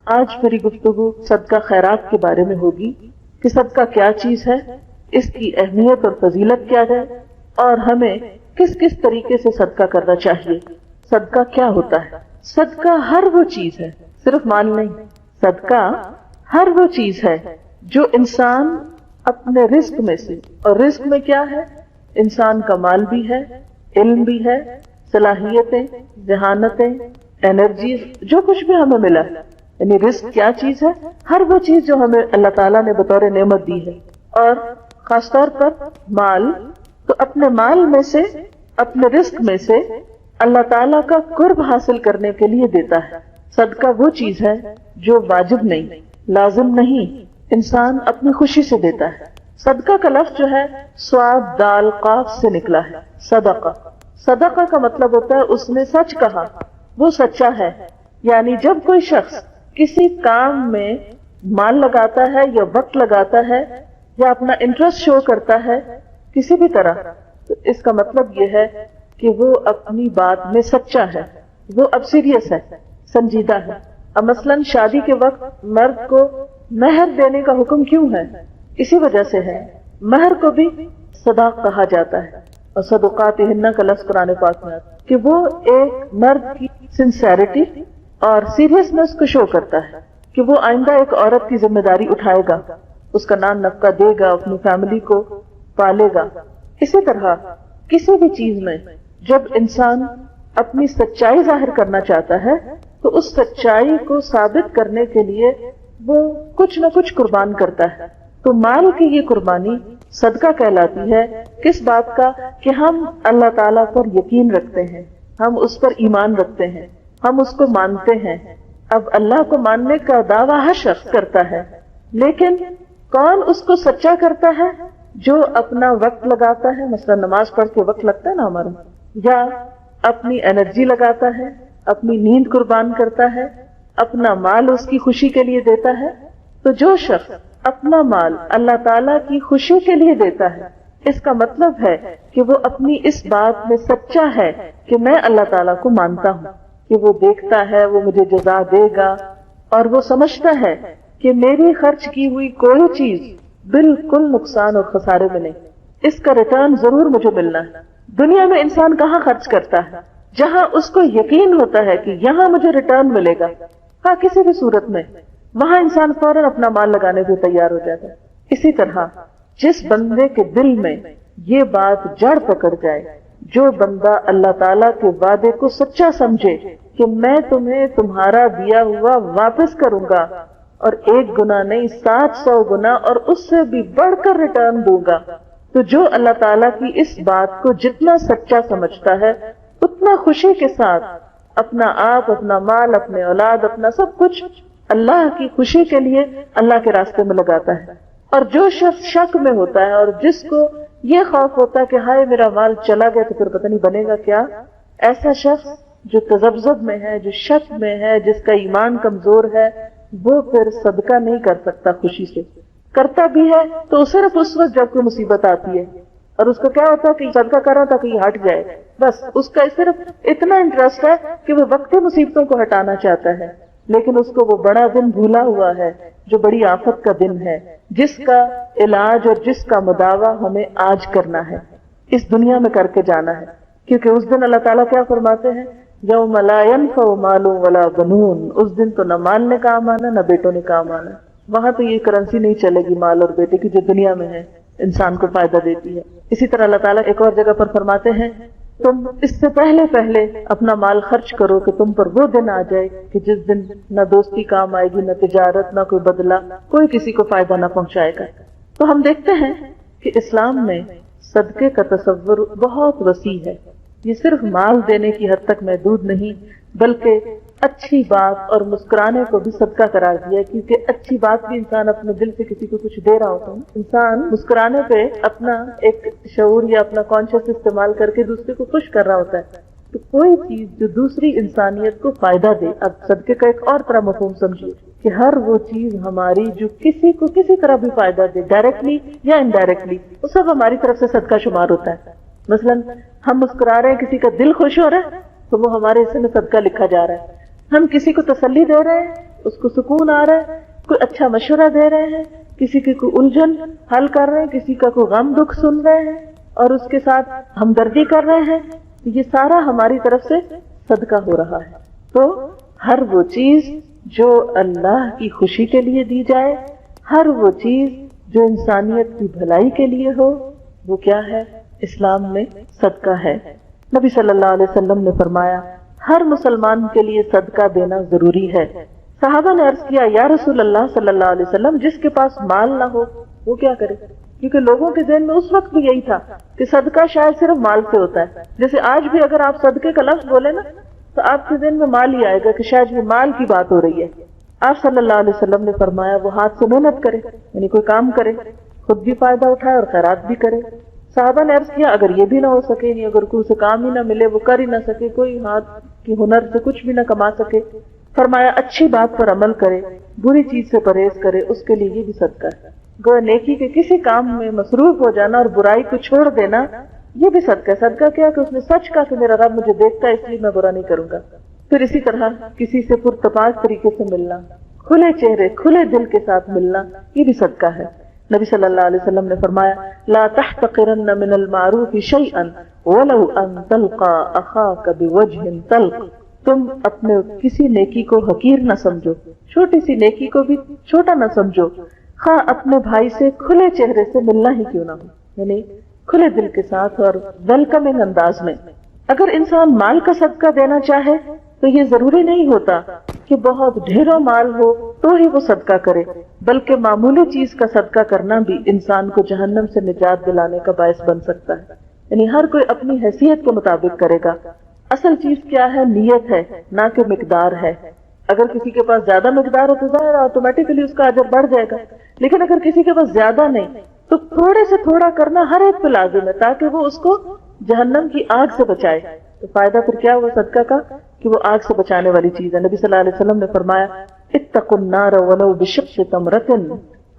آج میری گفتگو صدقہ خیرات کے بارے میں ہوگی کہ صدقہ کیا چیز ہے، اس کی اہمیت اور فضیلت کیا ہے، اور ہمیں کس کس طریقے سے صدقہ کرنا چاہیے۔ صدقہ کیا ہوتا ہے؟ صدقہ ہر وہ چیز ہے، صرف مال نہیں، صدقہ ہر وہ چیز ہے جو انسان اپنے رزق میں سے، اور رزق میں کیا ہے؟ انسان کا مال بھی ہے، علم بھی ہے، صلاحیتیں، ذہانتیں، انرجی، جو کچھ بھی ہمیں ملا ہے، یعنی رزق کیا چیز ہے؟ ہر وہ چیز جو ہمیں اللہ تعالیٰ نے بطور نعمت دی ہے، اور خاص طور پر مال، تو اپنے مال میں سے، اپنے رزق میں سے اللہ تعالیٰ کا قرب حاصل کرنے کے لیے دیتا ہے۔ صدقہ وہ چیز ہے جو واجب نہیں، لازم نہیں، انسان اپنی خوشی سے دیتا ہے۔ صدقہ کا لفظ جو ہے صاد دال قاف سے نکلا ہے، صدقہ۔ صدقہ کا مطلب ہوتا ہے اس نے سچ کہا، وہ سچا ہے۔ یعنی جب کوئی شخص کسی کام میں مال لگاتا ہے یا وقت لگاتا ہے یا اپنا انٹرسٹ شو کرتا ہے کسی بھی طرح، تو اس کا مطلب یہ ہے کہ وہ اپنی بات میں سچا ہے، وہ اب سیریس ہے، سنجیدہ ہے۔ اب مثلاً شادی کے وقت مرد کو مہر دینے کا حکم کیوں ہے؟ اسی وجہ سے ہے۔ مہر کو بھی صداق کہا جاتا ہے، اور صدقاتہن کا لفظ قرآن پاک میں آتا ہے کہ وہ ایک مرد کی سنسیریٹی اور سیریسنس کو شو کرتا ہے کہ وہ آئندہ ایک عورت کی ذمہ داری اٹھائے گا، اس کا نان نفقہ دے گا، اپنی فیملی کو پالے گا۔ اسی طرح کسی بھی چیز میں جب انسان اپنی سچائی ظاہر کرنا چاہتا ہے تو اس سچائی کو ثابت کرنے کے لیے وہ کچھ نہ کچھ قربان کرتا ہے۔ تو مال کی یہ قربانی صدقہ کہلاتی ہے۔ کس بات کا؟ کہ ہم اللہ تعالیٰ پر یقین رکھتے ہیں، ہم اس پر ایمان رکھتے ہیں، ہم اس کو مانتے ہیں۔ اب اللہ کو ماننے کا دعویٰ ہر شخص کرتا ہے، لیکن کون اس کو سچا کرتا ہے؟ جو اپنا وقت لگاتا ہے، مثلا نماز پڑھ کے وقت لگتا ہے نا ہمارا، یا اپنی انرجی لگاتا ہے، اپنی نیند قربان کرتا ہے، اپنا مال اس کی خوشی کے لیے دیتا ہے۔ تو جو شخص اپنا مال اللہ تعالیٰ کی خوشی کے لیے دیتا ہے، اس کا مطلب ہے کہ وہ اپنی اس بات میں سچا ہے کہ میں اللہ تعالیٰ کو مانتا ہوں کہ وہ دیکھتا ہے، وہ مجھے جزا دے گا، اور وہ سمجھتا ہے کہ میری خرچ کی ہوئی کوئی چیز بالکل نقصان اور خسارے میں نہیں، اس کا ریٹرن ضرور مجھے ملنا ہے۔ دنیا میں انسان کہاں خرچ کرتا ہے؟ جہاں اس کو یقین ہوتا ہے کہ یہاں مجھے ریٹرن ملے گا، ہاں کسی بھی صورت میں، وہاں انسان فوراً اپنا مال لگانے کو تیار ہو جاتا ہے۔ اسی طرح جس بندے کے دل میں یہ بات جڑ پکڑ جائے، جو بندہ اللہ تعالیٰ کے وعدے کو سچا سمجھے کہ میں تمہیں تمہارا دیا ہوا واپس کروں گا، اور 1 گنا نہیں 700 گنا اور اس سے بھی بڑھ کر ریٹرن دوں گا، تو جو اللہ تعالیٰ کی اس بات کو جتنا سچا سمجھتا ہے اتنا خوشی کے ساتھ اپنا آپ، اپنا مال، اپنے اولاد، اپنا سب کچھ اللہ کی خوشی کے لیے اللہ کے راستے میں لگاتا ہے۔ اور جو شخص شک میں ہوتا ہے اور جس کو یہ خوف ہوتا ہے کہ ہائے میرا مال چلا گیا تو پھر پتہ نہیں بنے گا کیا، ایسا شخص جو تذبذب میں ہے، جو شک میں ہے، جس کا ایمان کمزور ہے، وہ پھر صدقہ نہیں کر سکتا خوشی سے۔ کرتا بھی ہے تو صرف اس وقت جب کوئی مصیبت آتی ہے، اور اس کو کیا ہوتا ہے کہ صدقہ کر رہا تھا کہ یہ ہٹ جائے، بس اس کا صرف اتنا انٹرسٹ ہے کہ وہ وقتی مصیبتوں کو ہٹانا چاہتا ہے، لیکن اس کو وہ بڑا دن بھولا ہوا ہے جو بڑی آفت کا دن ہے، جس کا علاج اور جس کا مداوع ہمیں آج کرنا ہے، اس دنیا میں کر کے جانا ہے۔ کیونکہ اس دن اللہ تعالیٰ کیا فرماتے ہیں؟ یوم لا ينفع مال ولا بنون، اس دن تو نہ مال نے کام آنا نہ بیٹوں نے کام آنا۔ وہاں تو یہ کرنسی نہیں چلے گی مال اور بیٹے کی جو دنیا میں ہے، انسان کو فائدہ دیتی ہے۔ اسی طرح اللہ تعالیٰ ایک اور جگہ پر فرماتے ہیں تم اس سے پہلے اپنا مال خرچ کرو کہ تم پر وہ دن آ جائے کہ جس دن نہ دوستی کام آئے گی، نہ تجارت، نہ کوئی بدلہ، کوئی کسی کو فائدہ نہ پہنچائے گا۔ تو ہم دیکھتے ہیں کہ اسلام میں صدقے کا تصور بہت وسیع ہے۔ یہ صرف مال دینے کی حد تک محدود نہیں، بلکہ اچھی بات اور مسکرانے کو بھی صدقہ قرار دیا، کیونکہ اچھی بات بھی انسان اپنے دل سے کسی کو کچھ دے رہا ہوتا ہے۔ انسان مسکرانے پہ اپنا ایک شعور یا اپنا کانشیس استعمال کر کے دوسرے کو خوش کر رہا ہوتا ہے۔ تو کوئی چیز جو دوسری انسانیت کو فائدہ دے، اب صدقے کا ایک اور طرح مفہوم سمجھیے کہ ہر وہ چیز ہماری جو کسی کو کسی طرح بھی فائدہ دے، ڈائریکٹلی یا انڈائریکٹلی، وہ سب ہماری طرف سے صدقہ شمار ہوتا ہے۔ مثلاً ہم مسکرا رہے ہیں، کسی کا دل خوش ہو رہا ہے تو وہ ہمارے حصے میں صدقہ لکھا جا رہا ہے۔ ہم کسی کو تسلی دے رہے ہیں اس کو سکون آ رہا ہے، کوئی اچھا مشورہ دے رہے ہیں، کسی کی کوئی الجھن حل کر رہے ہیں، کسی کا کوئی غم دکھ سن رہے ہیں اور اس کے ساتھ ہمدردی کر رہے ہیں، یہ سارا ہماری طرف سے صدقہ ہو رہا ہے۔ تو ہر وہ چیز جو اللہ کی خوشی کے لیے دی جائے، ہر وہ چیز جو انسانیت کی بھلائی کے لیے ہو، وہ کیا ہے؟ اسلام میں صدقہ ہے۔ نبی صلی اللہ علیہ وسلم نے فرمایا ہر مسلمان کے لیے صدقہ دینا ضروری ہے۔ صحابہ نے عرض کیا یا رسول اللہ صلی اللہ علیہ وسلم، جس کے پاس مال نہ ہو وہ کیا کرے؟ کیونکہ لوگوں کے ذہن میں اس وقت بھی یہی تھا کہ صدقہ شاید صرف مال سے ہوتا ہے۔ جیسے آج بھی اگر آپ صدقے کا لفظ بولے نا تو آپ کے ذہن میں مال ہی آئے گا کہ شاید یہ مال کی بات ہو رہی ہے۔ آپ صلی اللہ علیہ وسلم نے فرمایا وہ ہاتھ سے محنت کرے، یعنی کوئی کام کرے، خود بھی فائدہ اٹھائے اور خیرات بھی کرے۔ صحابہ نے عرض کیا اگر یہ بھی نہ ہو سکے، یعنی اگر کوئی اسے کام ہی نہ ملے، وہ کر ہی نہ سکے، کوئی ہاتھ کی ہنر سے کچھ بھی نہ کما سکے، فرمایا اچھی بات پر عمل کرے، بری چیز سے پرہیز کرے، اس کے لیے یہ بھی صدقہ ہے۔ گویا نیکی کے کسی کام میں مصروف ہو جانا اور برائی کو چھوڑ دینا یہ بھی صدقہ ہے۔ صدقہ کیا کہ اس نے سچ کہا کہ میرا رب مجھے دیکھتا ہے اس لیے میں برا نہیں کروں گا۔ پھر اسی طرح کسی سے پرتپاک طریقے سے ملنا، کھلے چہرے کھلے دل کے ساتھ ملنا، یہ بھی صدقہ ہے۔ نبی صلی اللہ علیہ وسلم نے فرمایا لا تحتقرن من المعروف شیئا ولو ان تلقى اخاك بوجه طلق، تم اپنے کسی نیکی کو حقیر نہ سمجھو، چھوٹی سی نیکی کو بھی چھوٹا نہ سمجھو، خواہ اپنے بھائی سے کھلے چہرے سے ملنا ہی کیوں نہ ہو، یعنی کھلے دل کے ساتھ اور ویلکمنگ انداز میں۔ اگر انسان مال کا صدقہ دینا چاہے تو یہ ضروری نہیں ہوتا کہ بہت ڈھیروں مال ہو تو ہی وہ صدقہ کرے، بلکہ معمولی چیز کا صدقہ کرنا بھی انسان کو جہنم سے نجات دلانے کا باعث بن سکتا ہے۔ یعنی ہر کوئی اپنی حیثیت کے مطابق کرے گا۔ اصل چیز کیا ہے؟ نیت ہے، نہ کہ مقدار ہے۔ اگر کسی کے پاس زیادہ مقدار ہے تو ظاہر آٹومیٹکلی اس کا اجر بڑھ جائے گا، لیکن اگر کسی کے پاس زیادہ نہیں تو تھوڑے سے تھوڑا کرنا ہر ایک پہ لازم ہے تاکہ وہ اس کو جہنم کی آگ سے بچائے۔ تو فائدہ پھر کیا ہوا صدقہ کا کہ وہ آگ سے بچانے والی چیز ہے۔ نبی صلی اللہ علیہ وسلم نے فرمایا اتقوا النار ولو بشق تمرۃ،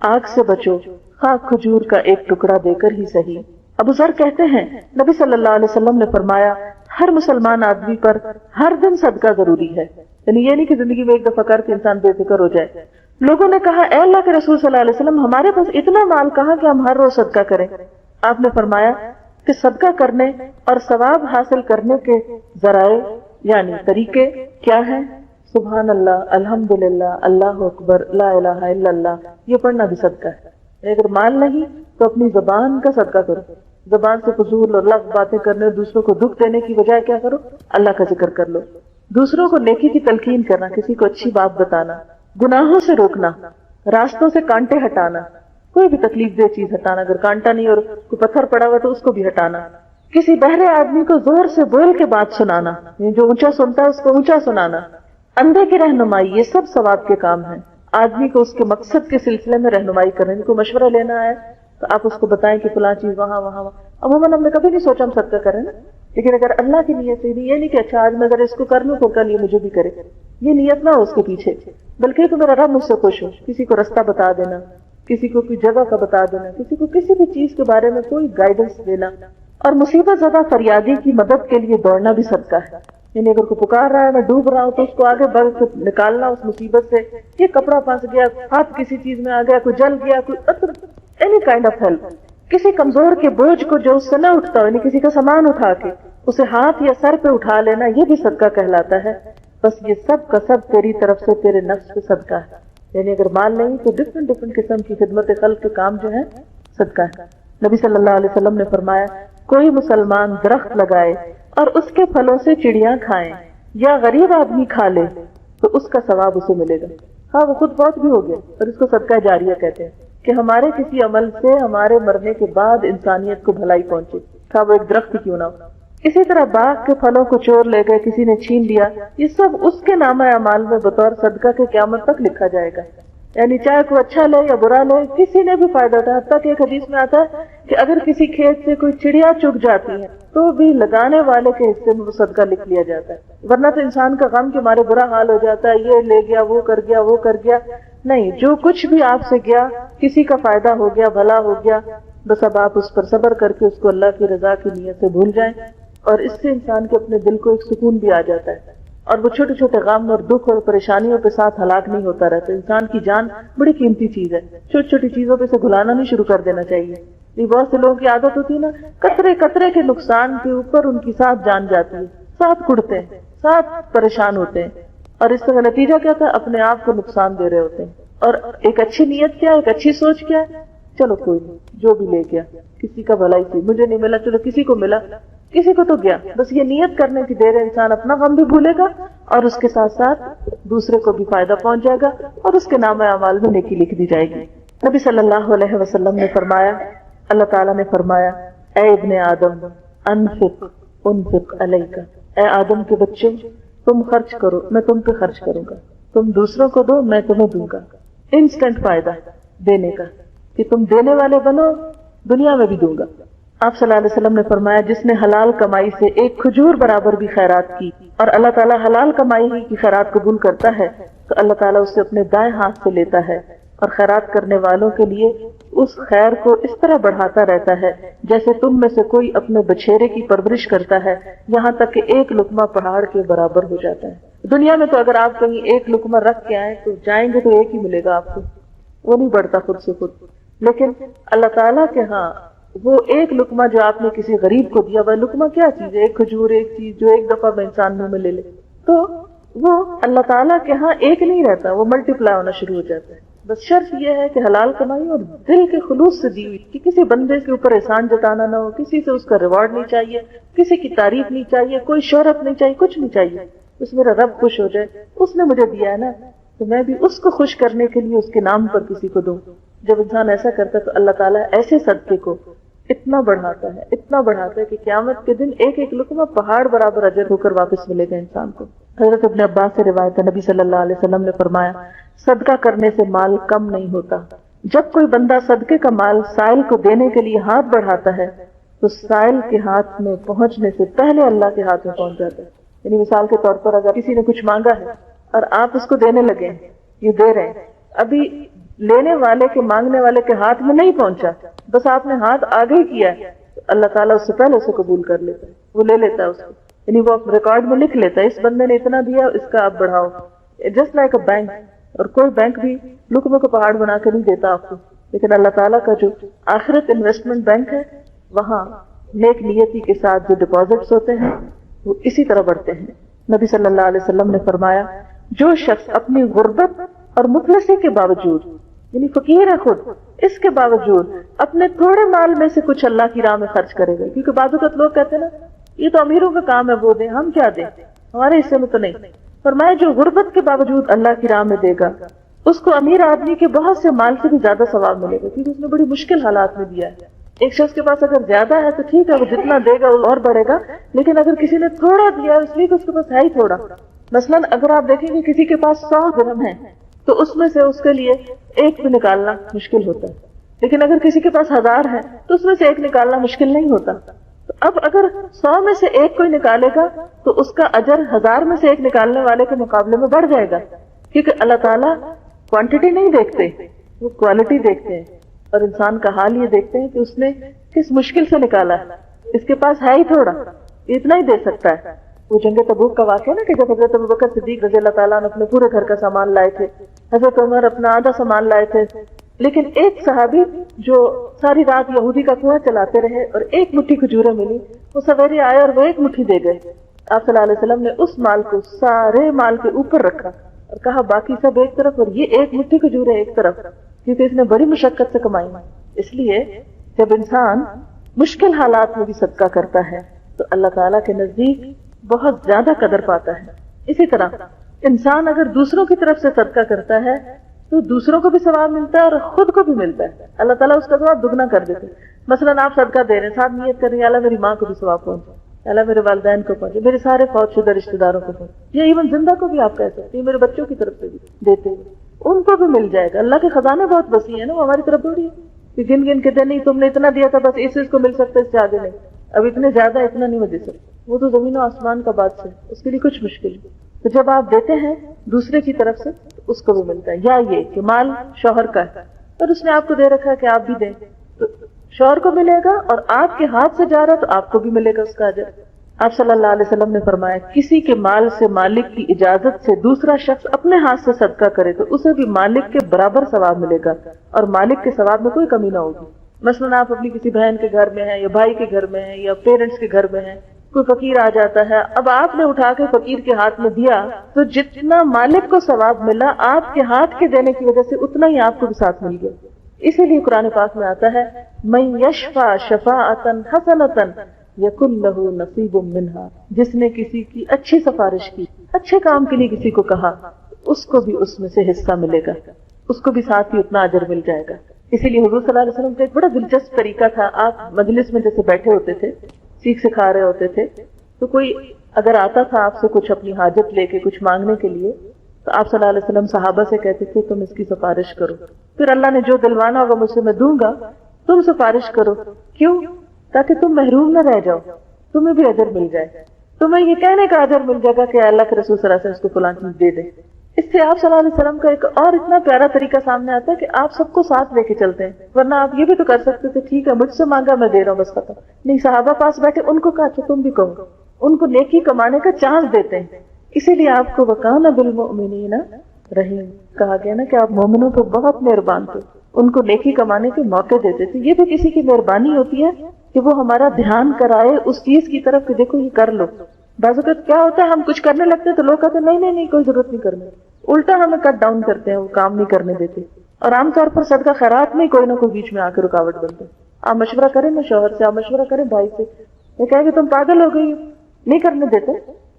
آگ سے بچو خواہ کھجور کا ایک ٹکڑا دے کر ہی صحیح۔ ابو ذر کہتے ہیں نبی صلی اللہ علیہ وسلم نے فرمایا ہر مسلمان آدمی پر ہر دن صدقہ ضروری ہے، یعنی یہ نہیں کہ زندگی میں ایک دفعہ کر کے انسان بے فکر ہو جائے۔ لوگوں نے کہا اے اللہ کے رسول صلی اللہ علیہ وسلم ہمارے پاس اتنا مال کہاں کہ ہم ہر روز صدقہ کریں؟ آپ نے فرمایا کہ صدقہ کرنے اور ثواب حاصل کرنے کے ذرائع یعنی طریقے کیا ہیں؟ سبحان اللہ، الحمدللہ، اللہ اکبر، لا الہ الا اللہ، یہ پڑھنا بھی صدقہ ہے۔ اگر مال نہیں تو اپنی زبان کا صدقہ کرو، زبان سے فضول اور لفظ باتیں کرنے، دوسروں کو دکھ دینے کی بجائے کیا کرو؟ اللہ کا ذکر کر لو۔ دوسروں کو نیکی کی تلقین کرنا، کسی کو اچھی بات بتانا، گناہوں سے روکنا، راستوں سے کانٹے ہٹانا، کوئی بھی تکلیف دہ چیز ہٹانا، اگر کانٹا نہیں اور کوئی پتھر پڑا ہوا تو اس کو بھی ہٹانا، کسی بہرے آدمی کو زور سے بول کے بات سنانا، جو اونچا سنتا ہے اس کو اونچا سنانا، اندھے کی رہنمائی، یہ سب ثواب کے کام ہیں۔ آدمی کو اس کے مقصد کے سلسلے میں رہنمائی کریں، کو مشورہ لینا ہے تو آپ اس کو بتائیں کہ فلاں چیز وہاں وہاں وہاں۔ عموماً ہم نے کبھی نہیں سوچا ہم صدقہ کریں نا، لیکن اگر اللہ کی نیت سے یہ نہیں کہ اچھا آج میں اگر اس کو کر لوں تو کل یہ مجھے بھی کرے، یہ نیت نہ ہو اس کے پیچھے، بلکہ کہ میرا رب مجھ سے خوش ہو۔ کسی کو رستہ بتا دینا، کسی کو کوئی جگہ کا بتا دینا، کسی کو کسی بھی چیز کے بارے میں کوئی گائیڈنس دینا، اور مصیبت زدہ فریادی کی مدد کے لیے دوڑنا بھی صدقہ ہے۔ یعنی اگر کوئی پکار رہا ہے میں ڈوب رہا ہوں تو اس کو آگے بڑھ کے نکالنا اس مصیبت سے، یہ کپڑا پھنس گیا، ہاتھ کسی چیز میں آ گیا، کوئی جل گیا، کوئی اینی کائنڈ آف ہیلپ، کسی کمزور کے بوجھ کو جو اس سے نہ اٹھتا ہو، یعنی کسی کا سامان اٹھا کے اسے ہاتھ یا سر پہ اٹھا لینا، یہ بھی صدقہ کہلاتا ہے۔ بس یہ سب کا سب تیری طرف سے تیرے نفس پہ صدقہ ہے۔ یعنی اگر مال نہیں تو ڈفرنٹ قسم کی خدمت خلق کے کام جو ہے صدقہ ہے۔ نبی صلی اللہ علیہ وسلم نے فرمایا کوئی مسلمان درخت لگائے اور اس کے پھلوں سے چڑیاں کھائیں یا غریب آدمی کھا لے تو اس کا ثواب اسے ملے گا، ہاں وہ خود فوت بھی ہو گیا، اور اس کو صدقہ جاریہ کہتے ہیں کہ ہمارے کسی عمل سے ہمارے مرنے کے بعد انسانیت کو بھلائی پہنچے، تھا وہ ایک درخت کیوں نہ ہو۔ اسی طرح باغ کے پھلوں کو چور لے گئے، کسی نے چھین لیا، یہ سب اس کے نامہ اعمال میں بطور صدقہ کے قیامت تک لکھا جائے گا۔ یعنی چاہے کوئی اچھا لے یا برا لے، کسی نے بھی فائدہ اٹھایا۔ حتیٰ کہ ایک حدیث میں آتا ہے کہ اگر کسی کھیت سے کوئی چڑیا چگ جاتی ہے تو بھی لگانے والے کے حصے میں وہ صدقہ لکھ لیا جاتا ہے، ورنہ تو انسان کا غم کے مارے برا حال ہو جاتا ہے، یہ لے گیا، وہ کر گیا، وہ کر گیا۔ نہیں، جو کچھ بھی آپ سے گیا کسی کا فائدہ ہو گیا، بھلا ہو گیا، بس اب آپ اس پر صبر کر کے اس کو اللہ کی رضا کی نیت سے بھول جائیں، اور اس سے انسان کے اپنے دل کو ایک سکون بھی آ جاتا ہے۔ اور وہ چھوٹے چھوٹے غم اور دکھ اور پریشانیوں کے ساتھ ہلاک نہیں ہوتا رہتا. انسان کی جان بڑی قیمتی چیز ہے, چھوٹی چھوٹی چیزوں پہ سے گھلانا نہیں شروع کر دینا چاہیے. یہ بہت سے لوگوں کی عادت ہوتی ہے نا, قطرے قطرے کے نقصان کے اوپر ان کی ساتھ جان جاتی ہے, ساتھ کڑتے ہیں, ساتھ پریشان ہوتے ہیں, اور اس کا نتیجہ کیا تھا, اپنے آپ کو نقصان دے رہے ہوتے ہیں. اور ایک اچھی نیت کیا, ایک اچھی سوچ کیا, چلو کوئی نہیں, جو بھی لے گیا, کسی کا بھلائی تھی, مجھے نہیں ملا چلو کسی کو ملا, کسی کو تو گیا, بس یہ نیت کرنے کی دیر ہے. انسان اپنا غم بھی بھولے گا اور اس کے ساتھ ساتھ دوسرے کو بھی فائدہ پہنچ جائے گا, اور اس کے نام اعمال میں نیکی لکھ دی جائے گی. نبی صلی اللہ علیہ وسلم نے فرمایا, اللہ تعالیٰ نے فرمایا, اے ابن آدم انفق انفق علیک, اے آدم کے بچے تم خرچ کرو, میں تم پہ خرچ کروں گا, تم دوسروں کو دو, میں تمہیں دوں گا. انسٹنٹ فائدہ دینے کا, کہ تم دینے والے بنو, دنیا میں بھی دوں گا. آپ صلی اللہ علیہ وسلم نے فرمایا, جس نے حلال کمائی سے ایک کھجور برابر بھی خیرات کی, اور اللہ تعالیٰ حلال کمائی ہی کی خیرات قبول کرتا ہے, تو اللہ تعالیٰ اسے اپنے دائیں ہاتھ سے لیتا ہے, اور خیرات کرنے والوں کے لیے اس خیر کو اس طرح بڑھاتا رہتا ہے جیسے تم میں سے کوئی اپنے بچھیرے کی پرورش کرتا ہے, یہاں تک کہ ایک لقمہ پہاڑ کے برابر ہو جاتا ہے. دنیا میں تو اگر آپ کہیں ایک لقمہ رکھ کے آئیں تو جائیں گے تو ایک ہی ملے گا آپ کو, وہ نہیں بڑھتا خود سے خود. لیکن اللہ تعالیٰ کے ہاں وہ ایک لقمہ جو آپ نے کسی غریب کو دیا, وہ لقمہ کیا چیز ہے, ایک کھجور, ایک چیز جو ایک دفعہ میں انسان منہ میں لے لے, تو وہ اللہ تعالیٰ کے ہاں ایک نہیں رہتا, وہ ملٹی پلائی ہونا شروع ہو جاتا ہے. بس شرط یہ ہے کہ حلال کمائی اور دل کے خلوص سے دی ہوئی, کہ کسی بندے کے اوپر احسان جتانا نہ ہو, کسی سے اس کا ریوارڈ نہیں چاہیے, کسی کی تعریف نہیں چاہیے, کوئی شہرت نہیں چاہیے, کچھ نہیں چاہیے, بس میرا رب خوش ہو جائے, اس نے مجھے دیا ہے نا تو میں بھی اس کو خوش کرنے کے لیے اس کے نام پر کسی کو دوں. جب انسان ایسا کرتا ہے تو اللہ تعالیٰ ایسے صدقے کو اتنا بڑھاتا ہے, اتنا بڑھاتا ہے کہ قیامت کے دن ایک ایک لقمہ پہاڑ برابر اجر ہو کر واپس ملے گا انسان کو. حضرت ابن عباس سے روایت ہے, نبی صلی اللہ علیہ وسلم نے فرمایا, صدقہ کرنے سے مال کم نہیں ہوتا. جب کوئی بندہ صدقے کا مال سائل کو دینے کے لیے ہاتھ بڑھاتا ہے تو سائل کے ہاتھ میں پہنچنے سے پہلے اللہ کے ہاتھ میں پہنچ جاتا ہے. یعنی مثال کے طور پر اگر کسی نے کچھ مانگا ہے اور آپ اس کو دینے لگے, یہ دے رہے ہیں, ابھی لینے والے کے مانگنے والے کے ہاتھ میں نہیں پہنچا, بس آپ نے ہاتھ آگے ہی کیا ہے, تو اللہ تعالیٰ اس سے پہلے اسے قبول کر لیتا ہے, وہ لے لیتا ہے اس کو, یعنی وہ ریکارڈ میں لکھ لیتا ہے اس بندے نے اتنا دیا, اس کا آپ بڑھاؤ. جسٹ لائک اے بینک, اور کوئی بینک بھی لقمے کو پہاڑ بنا کے نہیں دیتا آپ کو, لیکن اللہ تعالیٰ کا جو آخرت انویسٹمنٹ بینک ہے, وہاں نیک نیتی کے ساتھ جو ڈپازٹس ہوتے ہیں وہ اسی طرح بڑھتے ہیں. نبی صلی اللہ علیہ وسلم نے فرمایا, جو شخص اپنی غربت اور مفلسی کے باوجود, یعنی فقیر ہے خود, اس کے باوجود اپنے تھوڑے مال میں سے کچھ اللہ کی راہ میں خرچ کرے گا, کیونکہ بعض اوقات لوگ کہتے ہیں نا یہ تو امیروں کا کام ہے, وہ دیں, ہم کیا دیں, ہمارے حصے میں تو نہیں. فرمایا جو غربت کے باوجود اللہ کی راہ میں دے گا, اس کو امیر آدمی کے بہت سے مال سے بھی زیادہ ثواب ملے گا, کیونکہ اس نے بڑی مشکل حالات میں دیا ہے. ایک شخص کے پاس اگر زیادہ ہے تو ٹھیک ہے, وہ جتنا دے گا وہ اور بڑھے گا, لیکن اگر کسی نے تھوڑا دیا اس لیے کہ اس کے پاس ہے ہی تھوڑا, مثلاً اگر آپ دیکھیں گے کسی کے پاس 100 درہم ہے تو اس میں سے اس کے لیے ایک بھی نکالنا مشکل ہوتا ہے, لیکن اگر کسی کے پاس 1000 ہے تو اس میں سے ایک نکالنا مشکل نہیں ہوتا. تو اب اگر 100 میں سے ایک کوئی نکالے گا تو اس کا اجر 1000 میں سے ایک نکالنے والے کے مقابلے میں بڑھ جائے گا, کیونکہ اللہ تعالیٰ کوانٹٹی نہیں دیکھتے, وہ کوالٹی دیکھتے ہیں, اور انسان کا حال یہ دیکھتے ہیں کہ اس نے کس مشکل سے نکالا ہے, اس کے پاس ہے ہی تھوڑا, اتنا ہی دے سکتا ہے. وہ جنگ تبوک کا واقعہ نا, کہ جب حضرت ابوبکر صدیق رضی اللہ تعالیٰ نے اپنے پورے گھر کا سامان لائے تھے, حضرت عمر اپنا آدھا سامان لائے تھے, لیکن ایک صحابی جو ساری رات یہودی کا کنواں چلاتے رہے اور ایک مٹھی کھجوریں ملی, وہ سویرے آئے اور وہ ایک مٹھی دے گئے. آپ صلی اللہ علیہ وسلم نے اس مال کو سارے مال کے اوپر رکھا اور کہا باقی سب ایک طرف اور یہ ایک مٹھی کھجوریں ایک طرف, کیونکہ اس نے بڑی مشقت سے کمائی. اس لیے جب انسان مشکل حالات میں بھی صدقہ کرتا ہے تو اللہ تعالیٰ کے نزدیک بہت زیادہ قدر پاتا ہے. اسی طرح انسان اگر دوسروں کی طرف سے صدقہ کرتا ہے تو دوسروں کو بھی ثواب ملتا ہے اور خود کو بھی ملتا ہے, اللہ تعالیٰ اس کا ثواب دگنا کر دیتے ہیں. مثلاً آپ صدقہ دے رہے ہیں, ساتھ نیت کر رہے ہیں اللہ میری ماں کو بھی ثواب پہنچے, اللہ میرے والدین کو پہنچے, میرے سارے فوت شدہ رشتے داروں کو پہنچے, یا ایون زندہ کو بھی آپ کہہ سکتے ہیں, میرے بچوں کی طرف سے بھی دیتے ہیں, ان کو بھی مل جائے گا. اللہ کے خزانے بہت وسیع ہیں نا, وہ ہماری طرف تھوڑی ہے کہ گن گن کے دے, نہیں تم نے اتنا دیا تھا بس اس کو مل سکتا ہے, اس سے آگے نہیں, اب اتنے زیادہ اتنا نہیں میں دے سکتا. وہ تو زمین و آسمان کا بادشاہ ہے, اس کے لیے کچھ مشکل ہے. تو جب آپ دیتے ہیں دوسرے کی طرف سے تو اس کو بھی ملتا ہے. یا یہ کہ مال شوہر کا ہے اور اس نے آپ کو دے رکھا ہے کہ آپ بھی دیں, تو شوہر کو ملے گا, اور آپ کے ہاتھ سے جا رہا تو آپ کو بھی ملے گا اس کا اجر. آپ صلی اللہ علیہ وسلم نے فرمایا کسی کے مال سے مالک کی اجازت سے دوسرا شخص اپنے ہاتھ سے صدقہ کرے تو اسے بھی مالک کے برابر ثواب ملے گا اور مالک کے ثواب میں کوئی کمی نہ ہوگی. مثلاً آپ اپنی کسی بہن کے گھر میں ہیں یا بھائی کے گھر میں ہیں یا پیرنٹس کے گھر میں ہیں, کوئی فقیر آ جاتا ہے, اب آپ نے اٹھا کے فقیر کے ہاتھ میں دیا تو جتنا مالک کو ثواب ملا آپ کے ہاتھ کے دینے کی وجہ سے اتنا ہی آپ کو بھی ساتھ مل گیا. اسی لیے قرآن پاک میں آتا ہے من یشفع شفاعۃ حسنۃ یکن لہ نصیب منہا, جس نے کسی کی اچھی سفارش کی, اچھے کام کے لیے کسی کو کہا, اس کو بھی اس میں سے حصہ ملے گا, اس کو بھی ساتھ ہی اتنا اجر مل جائے گا. اسی لیے حضور صلی اللہ علیہ وسلم کا ایک بڑا دلچسپ طریقہ تھا. آپ مجلس میں جیسے بیٹھے ہوتے تھے, سیکھ سکھا رہے ہوتے تھے, تو کوئی اگر آتا تھا آپ سے کچھ اپنی حاجت لے کے کچھ مانگنے کے لیے, تو آپ صلی اللہ علیہ وسلم صحابہ سے کہتے تھے تم اس کی سفارش کرو, پھر اللہ نے جو دلوانا ہوگا مجھ سے میں دوں گا, تم سفارش کرو. کیوں؟ تاکہ تم محروم نہ رہ جاؤ, تمہیں بھی اجر مل جائے, تمہیں یہ کہنے کا اجر مل جائے گا کہ اللہ کے رسول صلی اللہ علیہ وسلم اس کو فلاں چیز دے دے. اس سے آپ صلی اللہ علیہ وسلم کا ایک اور اتنا پیارا طریقہ سامنے آتا ہے کہ آپ سب کو ساتھ لے کے چلتے ہیں. ورنہ آپ یہ بھی تو کر سکتے تھے ٹھیک ہے مجھ سے مانگا میں دے رہا ہوں بس ختم. نہیں, صحابہ پاس بیٹھے ان کو کہا اچھا تم بھی کہو, ان کو نیکی کمانے کا چانس دیتے ہیں. اسی لیے آپ کو وَكَانَ بِالْمُؤْمِنِينَ رحیم کہا گیا نا کہ آپ مومنوں کو بہت مہربان تھے, ان کو نیکی کمانے کے موقع دیتے تھے. یہ بھی کسی کی مہربانی ہوتی ہے کہ وہ ہمارا دھیان کرائے اس چیز کی طرف کہ دیکھو یہ کر لو. بعض اوقات کیا ہوتا ہے ہم کچھ کرنے لگتے ہیں تو لوگ کہتے ہیں نہیں کوئی ضرورت نہیں کرنے, الٹا ہمیں کٹ ڈاؤن کرتے ہیں, وہ کام نہیں کرنے دیتے. اور عام طور پر صدقہ خیرات میں کوئی نہ کوئی بیچ میں آ کے رکاوٹ بنتے ہیں. آپ مشورہ کریں نا شوہر سے, آپ مشورہ کریں بھائی سے, وہ کہے کہ تم پاگل ہو گئی, نہیں کرنے دیتے.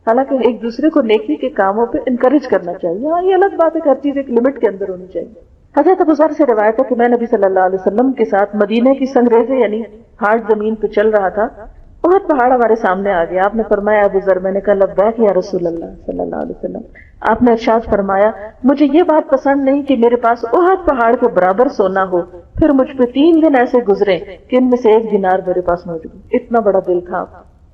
حالانکہ ایک دوسرے کو نیکی کے کاموں پہ انکریج کرنا چاہیے. ہاں یہ الگ بات ہے کہ ہر چیز ایک لمٹ کے اندر ہونی چاہیے. حضرت ابو ذر سے روایت ہے کہ میں نبی صلی اللہ علیہ وسلم کے ساتھ مدینے کی سنگریزے یعنی ہارڈ زمین پہ چل رہا تھا, بہت پہاڑ ہمارے سامنے آ گیا. آپ نے فرمایا ابو ذر, میں نے کہا لبیک یا رسول اللہ صلی اللہ علیہ وسلم. آپ نے ارشاد فرمایا مجھے یہ بات پسند نہیں کہ میرے پاس احد پہاڑ کے برابر سونا ہو, پھر مجھ پہ 3 دن ایسے گزرے کہ ان میں سے 1 دینار میرے پاس موجود. اتنا بڑا دل تھا.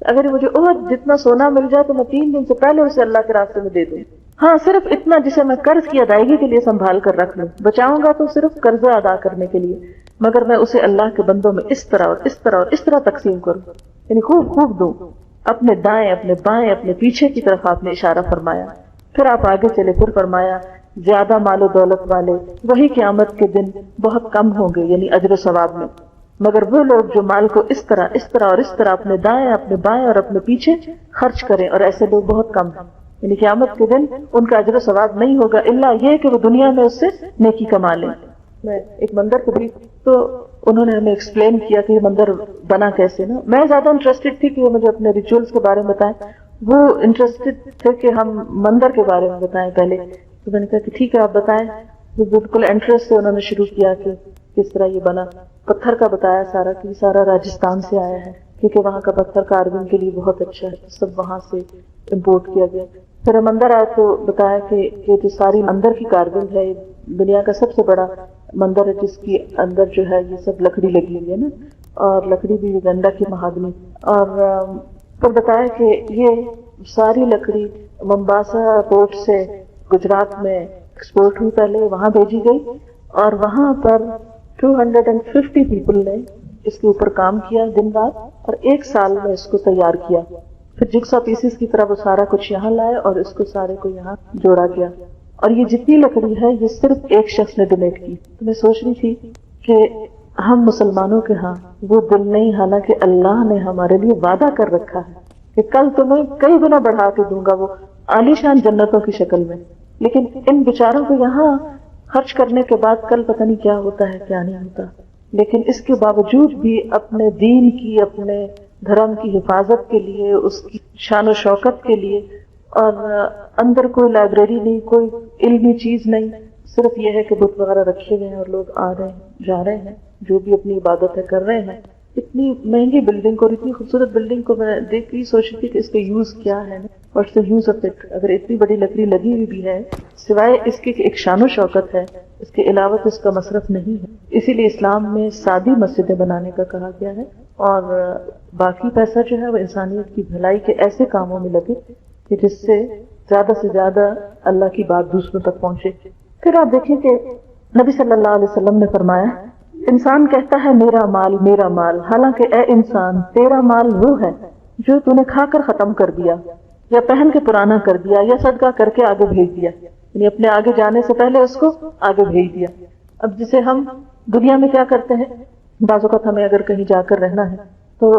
اگر مجھے احد جتنا سونا مل جائے تو میں 3 دن سے پہلے اسے اللہ کے راستے میں دے دوں. ہاں صرف اتنا جسے میں قرض کی ادائیگی کے لیے سنبھال کر رکھ لوں, بچاؤں گا تو صرف قرضہ ادا کرنے کے لیے, مگر میں اسے اللہ کے بندوں میں اس طرح اور اس طرح اور اس طرح تقسیم کروں, یعنی خوب خوب دوں. اپنے دائیں اپنے بائیں اپنے پیچھے کی طرف آپ نے اشارہ فرمایا. پھر آپ آگے چلے, پھر فرمایا زیادہ مال و دولت والے وہی قیامت کے دن بہت کم ہوں گے یعنی اجر و ثواب میں, مگر وہ لوگ جو مال کو اس طرح اور اس طرح اپنے دائیں اپنے بائیں اور اپنے پیچھے خرچ کریں, اور ایسے لوگ بہت کم ہیں. یعنی قیامت کے دن ان کا اجر و ثواب نہیں ہوگا الا یہ کہ وہ دنیا میں اس سے نیکی کما لیں. میں ایک مندر کو بھی تو انہوں نے ہمیں ایکسپلین کیا کہ یہ مندر بنا کیسے نا. میں زیادہ انٹرسٹڈ تھی کہ وہ مجھے اپنے ریچولز کے بارے میں بتائیں, وہ انٹرسٹڈ تھے کہ ہم مندر کے بارے میں بتائیں پہلے. تو میں نے کہا کہ ٹھیک ہے آپ بتائیں. وہ بالکل انٹرسٹ سے انہوں نے شروع کیا کہ کس طرح یہ بنا. پتھر کا بتایا سارا کہ سارا راجستھان سے آیا ہے کیونکہ وہاں کا پتھر کارونگ کے لیے بہت اچھا ہے, سب وہاں سے امپورٹ کیا گیا. پھر ہم اندر آئے تو بتایا کہ یہ جو ساری اندر کی کارونگ ہے دنیا کا سب سے بڑا مندر ہے جس کی اندر جو ہے یہ سب لکڑی لگی ہوئی ہے نا, اور لکڑی بھی گنڈا کی مہاگنی. اور پھر بتایا کہ یہ ساری لکڑی ممباسا پورٹ سے گجرات میں ایکسپورٹ ہوئی, پہلے وہاں بھیجی گئی, اور وہاں پر 250 پیپل نے اس کے اوپر کام کیا دن رات, اور 1 سال میں اس کو تیار کیا. پھر جگسا پیسز کی طرح وہ سارا کچھ یہاں لائے اور اس کو سارے کو یہاں جوڑا گیا. اور یہ جتنی لکڑی ہے یہ صرف ایک شخص نے ڈونیٹ کی. تو میں سوچ رہی تھی کہ ہم مسلمانوں کے ہاں وہ دل نہیں, حالانکہ اللہ نے ہمارے لیے وعدہ کر رکھا ہے کہ کل تمہیں کئی گنا بڑھا کے دوں گا, وہ عالیشان جنتوں کی شکل میں. لیکن ان بیچاروں کو یہاں خرچ کرنے کے بعد کل پتہ نہیں کیا ہوتا ہے کیا نہیں ہوتا. لیکن اس کے باوجود بھی اپنے دین کی اپنے دھرم کی حفاظت کے لیے, اس کی شان و شوکت کے لیے, اور اندر کوئی لائبریری نہیں, کوئی علمی چیز نہیں, صرف یہ ہے کہ بت وغیرہ رکھے ہوئے ہیں اور لوگ آ رہے ہیں جا رہے ہیں جو بھی اپنی عبادت ہے کر رہے ہیں. اتنی مہنگی بلڈنگ کو اور اتنی خوبصورت بلڈنگ کو میں دیکھ کے سوچ رہی تھی کہ اس کا یوز کیا ہے, what's the use of it. اگر اتنی بڑی لکڑی لگی ہوئی بھی ہے سوائے اس کے ایک شان و شوکت ہے, اس کے علاوہ تو اس کا مصرف نہیں ہے. اسی لیے اسلام میں سادی مسجدیں بنانے کا کہا گیا ہے, اور باقی پیسہ جو ہے وہ انسانیت کی بھلائی کے ایسے کاموں میں لگے کہ جس سے زیادہ سے زیادہ اللہ کی بات دوسروں تک پہنچے. پھر آپ دیکھیں کہ نبی صلی اللہ علیہ وسلم نے فرمایا انسان کہتا ہے میرا مال, حالانکہ اے انسان تیرا مال وہ ہے جو تو نے کھا کر ختم کر دیا یا پہن کے پرانا کر دیا یا صدقہ کر کے آگے بھیج دیا، یعنی اپنے آگے جانے سے پہلے اس کو آگے بھیج دیا۔ اب جسے ہم دنیا میں کیا کرتے ہیں، بعض اوقات ہمیں اگر کہیں جا کر رہنا ہے تو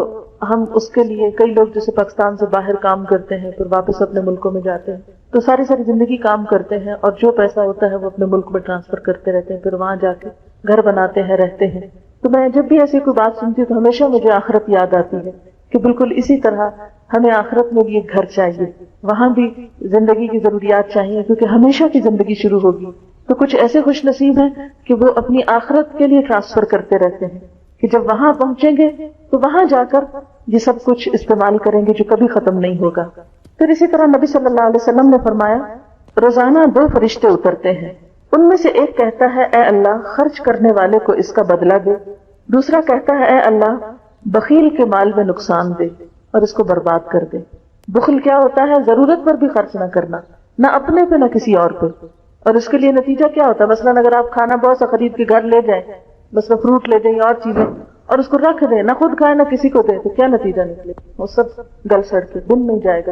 ہم اس کے لیے، کئی لوگ جیسے پاکستان سے باہر کام کرتے ہیں پھر واپس اپنے ملکوں میں جاتے ہیں، تو ساری زندگی کام کرتے ہیں اور جو پیسہ ہوتا ہے وہ اپنے ملک میں ٹرانسفر کرتے رہتے ہیں، پھر وہاں جا کے گھر بناتے ہیں، رہتے ہیں۔ تو میں جب بھی ایسی کوئی بات سنتی ہوں تو ہمیشہ مجھے آخرت یاد آتی ہے کہ بالکل اسی طرح ہمیں آخرت میں بھی ایک گھر چاہیے، وہاں بھی زندگی کی ضروریات چاہیے، کیونکہ ہمیشہ کی زندگی شروع ہوگی۔ تو کچھ ایسے خوش نصیب ہیں کہ وہ اپنی آخرت کے لیے ٹرانسفر کرتے رہتے ہیں کہ جب وہاں پہنچیں گے تو وہاں جا کر یہ سب کچھ استعمال کریں گے جو کبھی ختم نہیں ہوگا۔ پھر اسی طرح نبی صلی اللہ علیہ وسلم نے فرمایا روزانہ 2 فرشتے اترتے ہیں، ان میں سے ایک کہتا ہے اے اللہ خرچ کرنے والے کو اس کا بدلہ دے، دوسرا کہتا ہے اے اللہ بخیل کے مال میں نقصان دے اور اس کو برباد کر دے۔ بخل کیا ہوتا ہے؟ ضرورت پر بھی خرچ نہ کرنا، نہ اپنے پہ نہ کسی اور پہ، اور اس کے لیے نتیجہ کیا ہوتا ہے؟ مثلاً اگر آپ کھانا بہت سا خرید کے گھر لے جائیں، مثلا فروٹ لے جائیں اور چیزیں، اور اس کو رکھ دیں، نہ خود کھائے نہ کسی کو دے، تو کیا نتیجہ نکلے؟ وہ سب گل سڑ کے بن نہیں جائے گا۔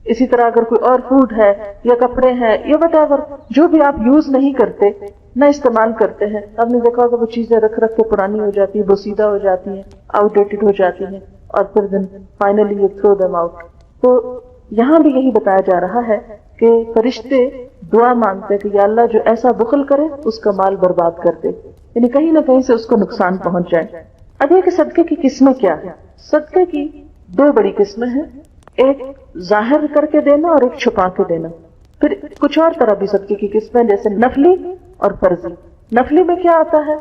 اسی طرح اگر کوئی اور فوڈ ہے یا کپڑے ہیں یا وٹ ایور جو بھی آپ یوز نہیں کرتے، نہ استعمال کرتے ہیں، آپ نے دیکھا ہوگا وہ چیزیں رکھ رکھ کے پرانی ہو جاتی ہیں، بوسیدہ ہو جاتی ہیں، آؤٹ ڈیٹڈ ہو جاتی ہیں، اور پھر دن finally you threw them out. تو یہاں بھی یہی بتایا جا رہا ہے کہ فرشتے دعا مانگتے کہ یا اللہ جو ایسا بخل کرے اس کا مال برباد کر دے، یعنی کہیں نہ کہیں سے اس کو نقصان پہنچ جائے۔ اب یہ کہ صدقے کی قسمیں کیا ہے؟ صدقے کی 2 بڑی قسمیں ہیں، ایک ظاہر کر کے دینا اور ایک چھپا کے دینا۔ پھر کچھ اور طرح بھی صدقے کی قسمیں جیسے نفلی اور فرضی۔ نفلی میں کیا آتا ہے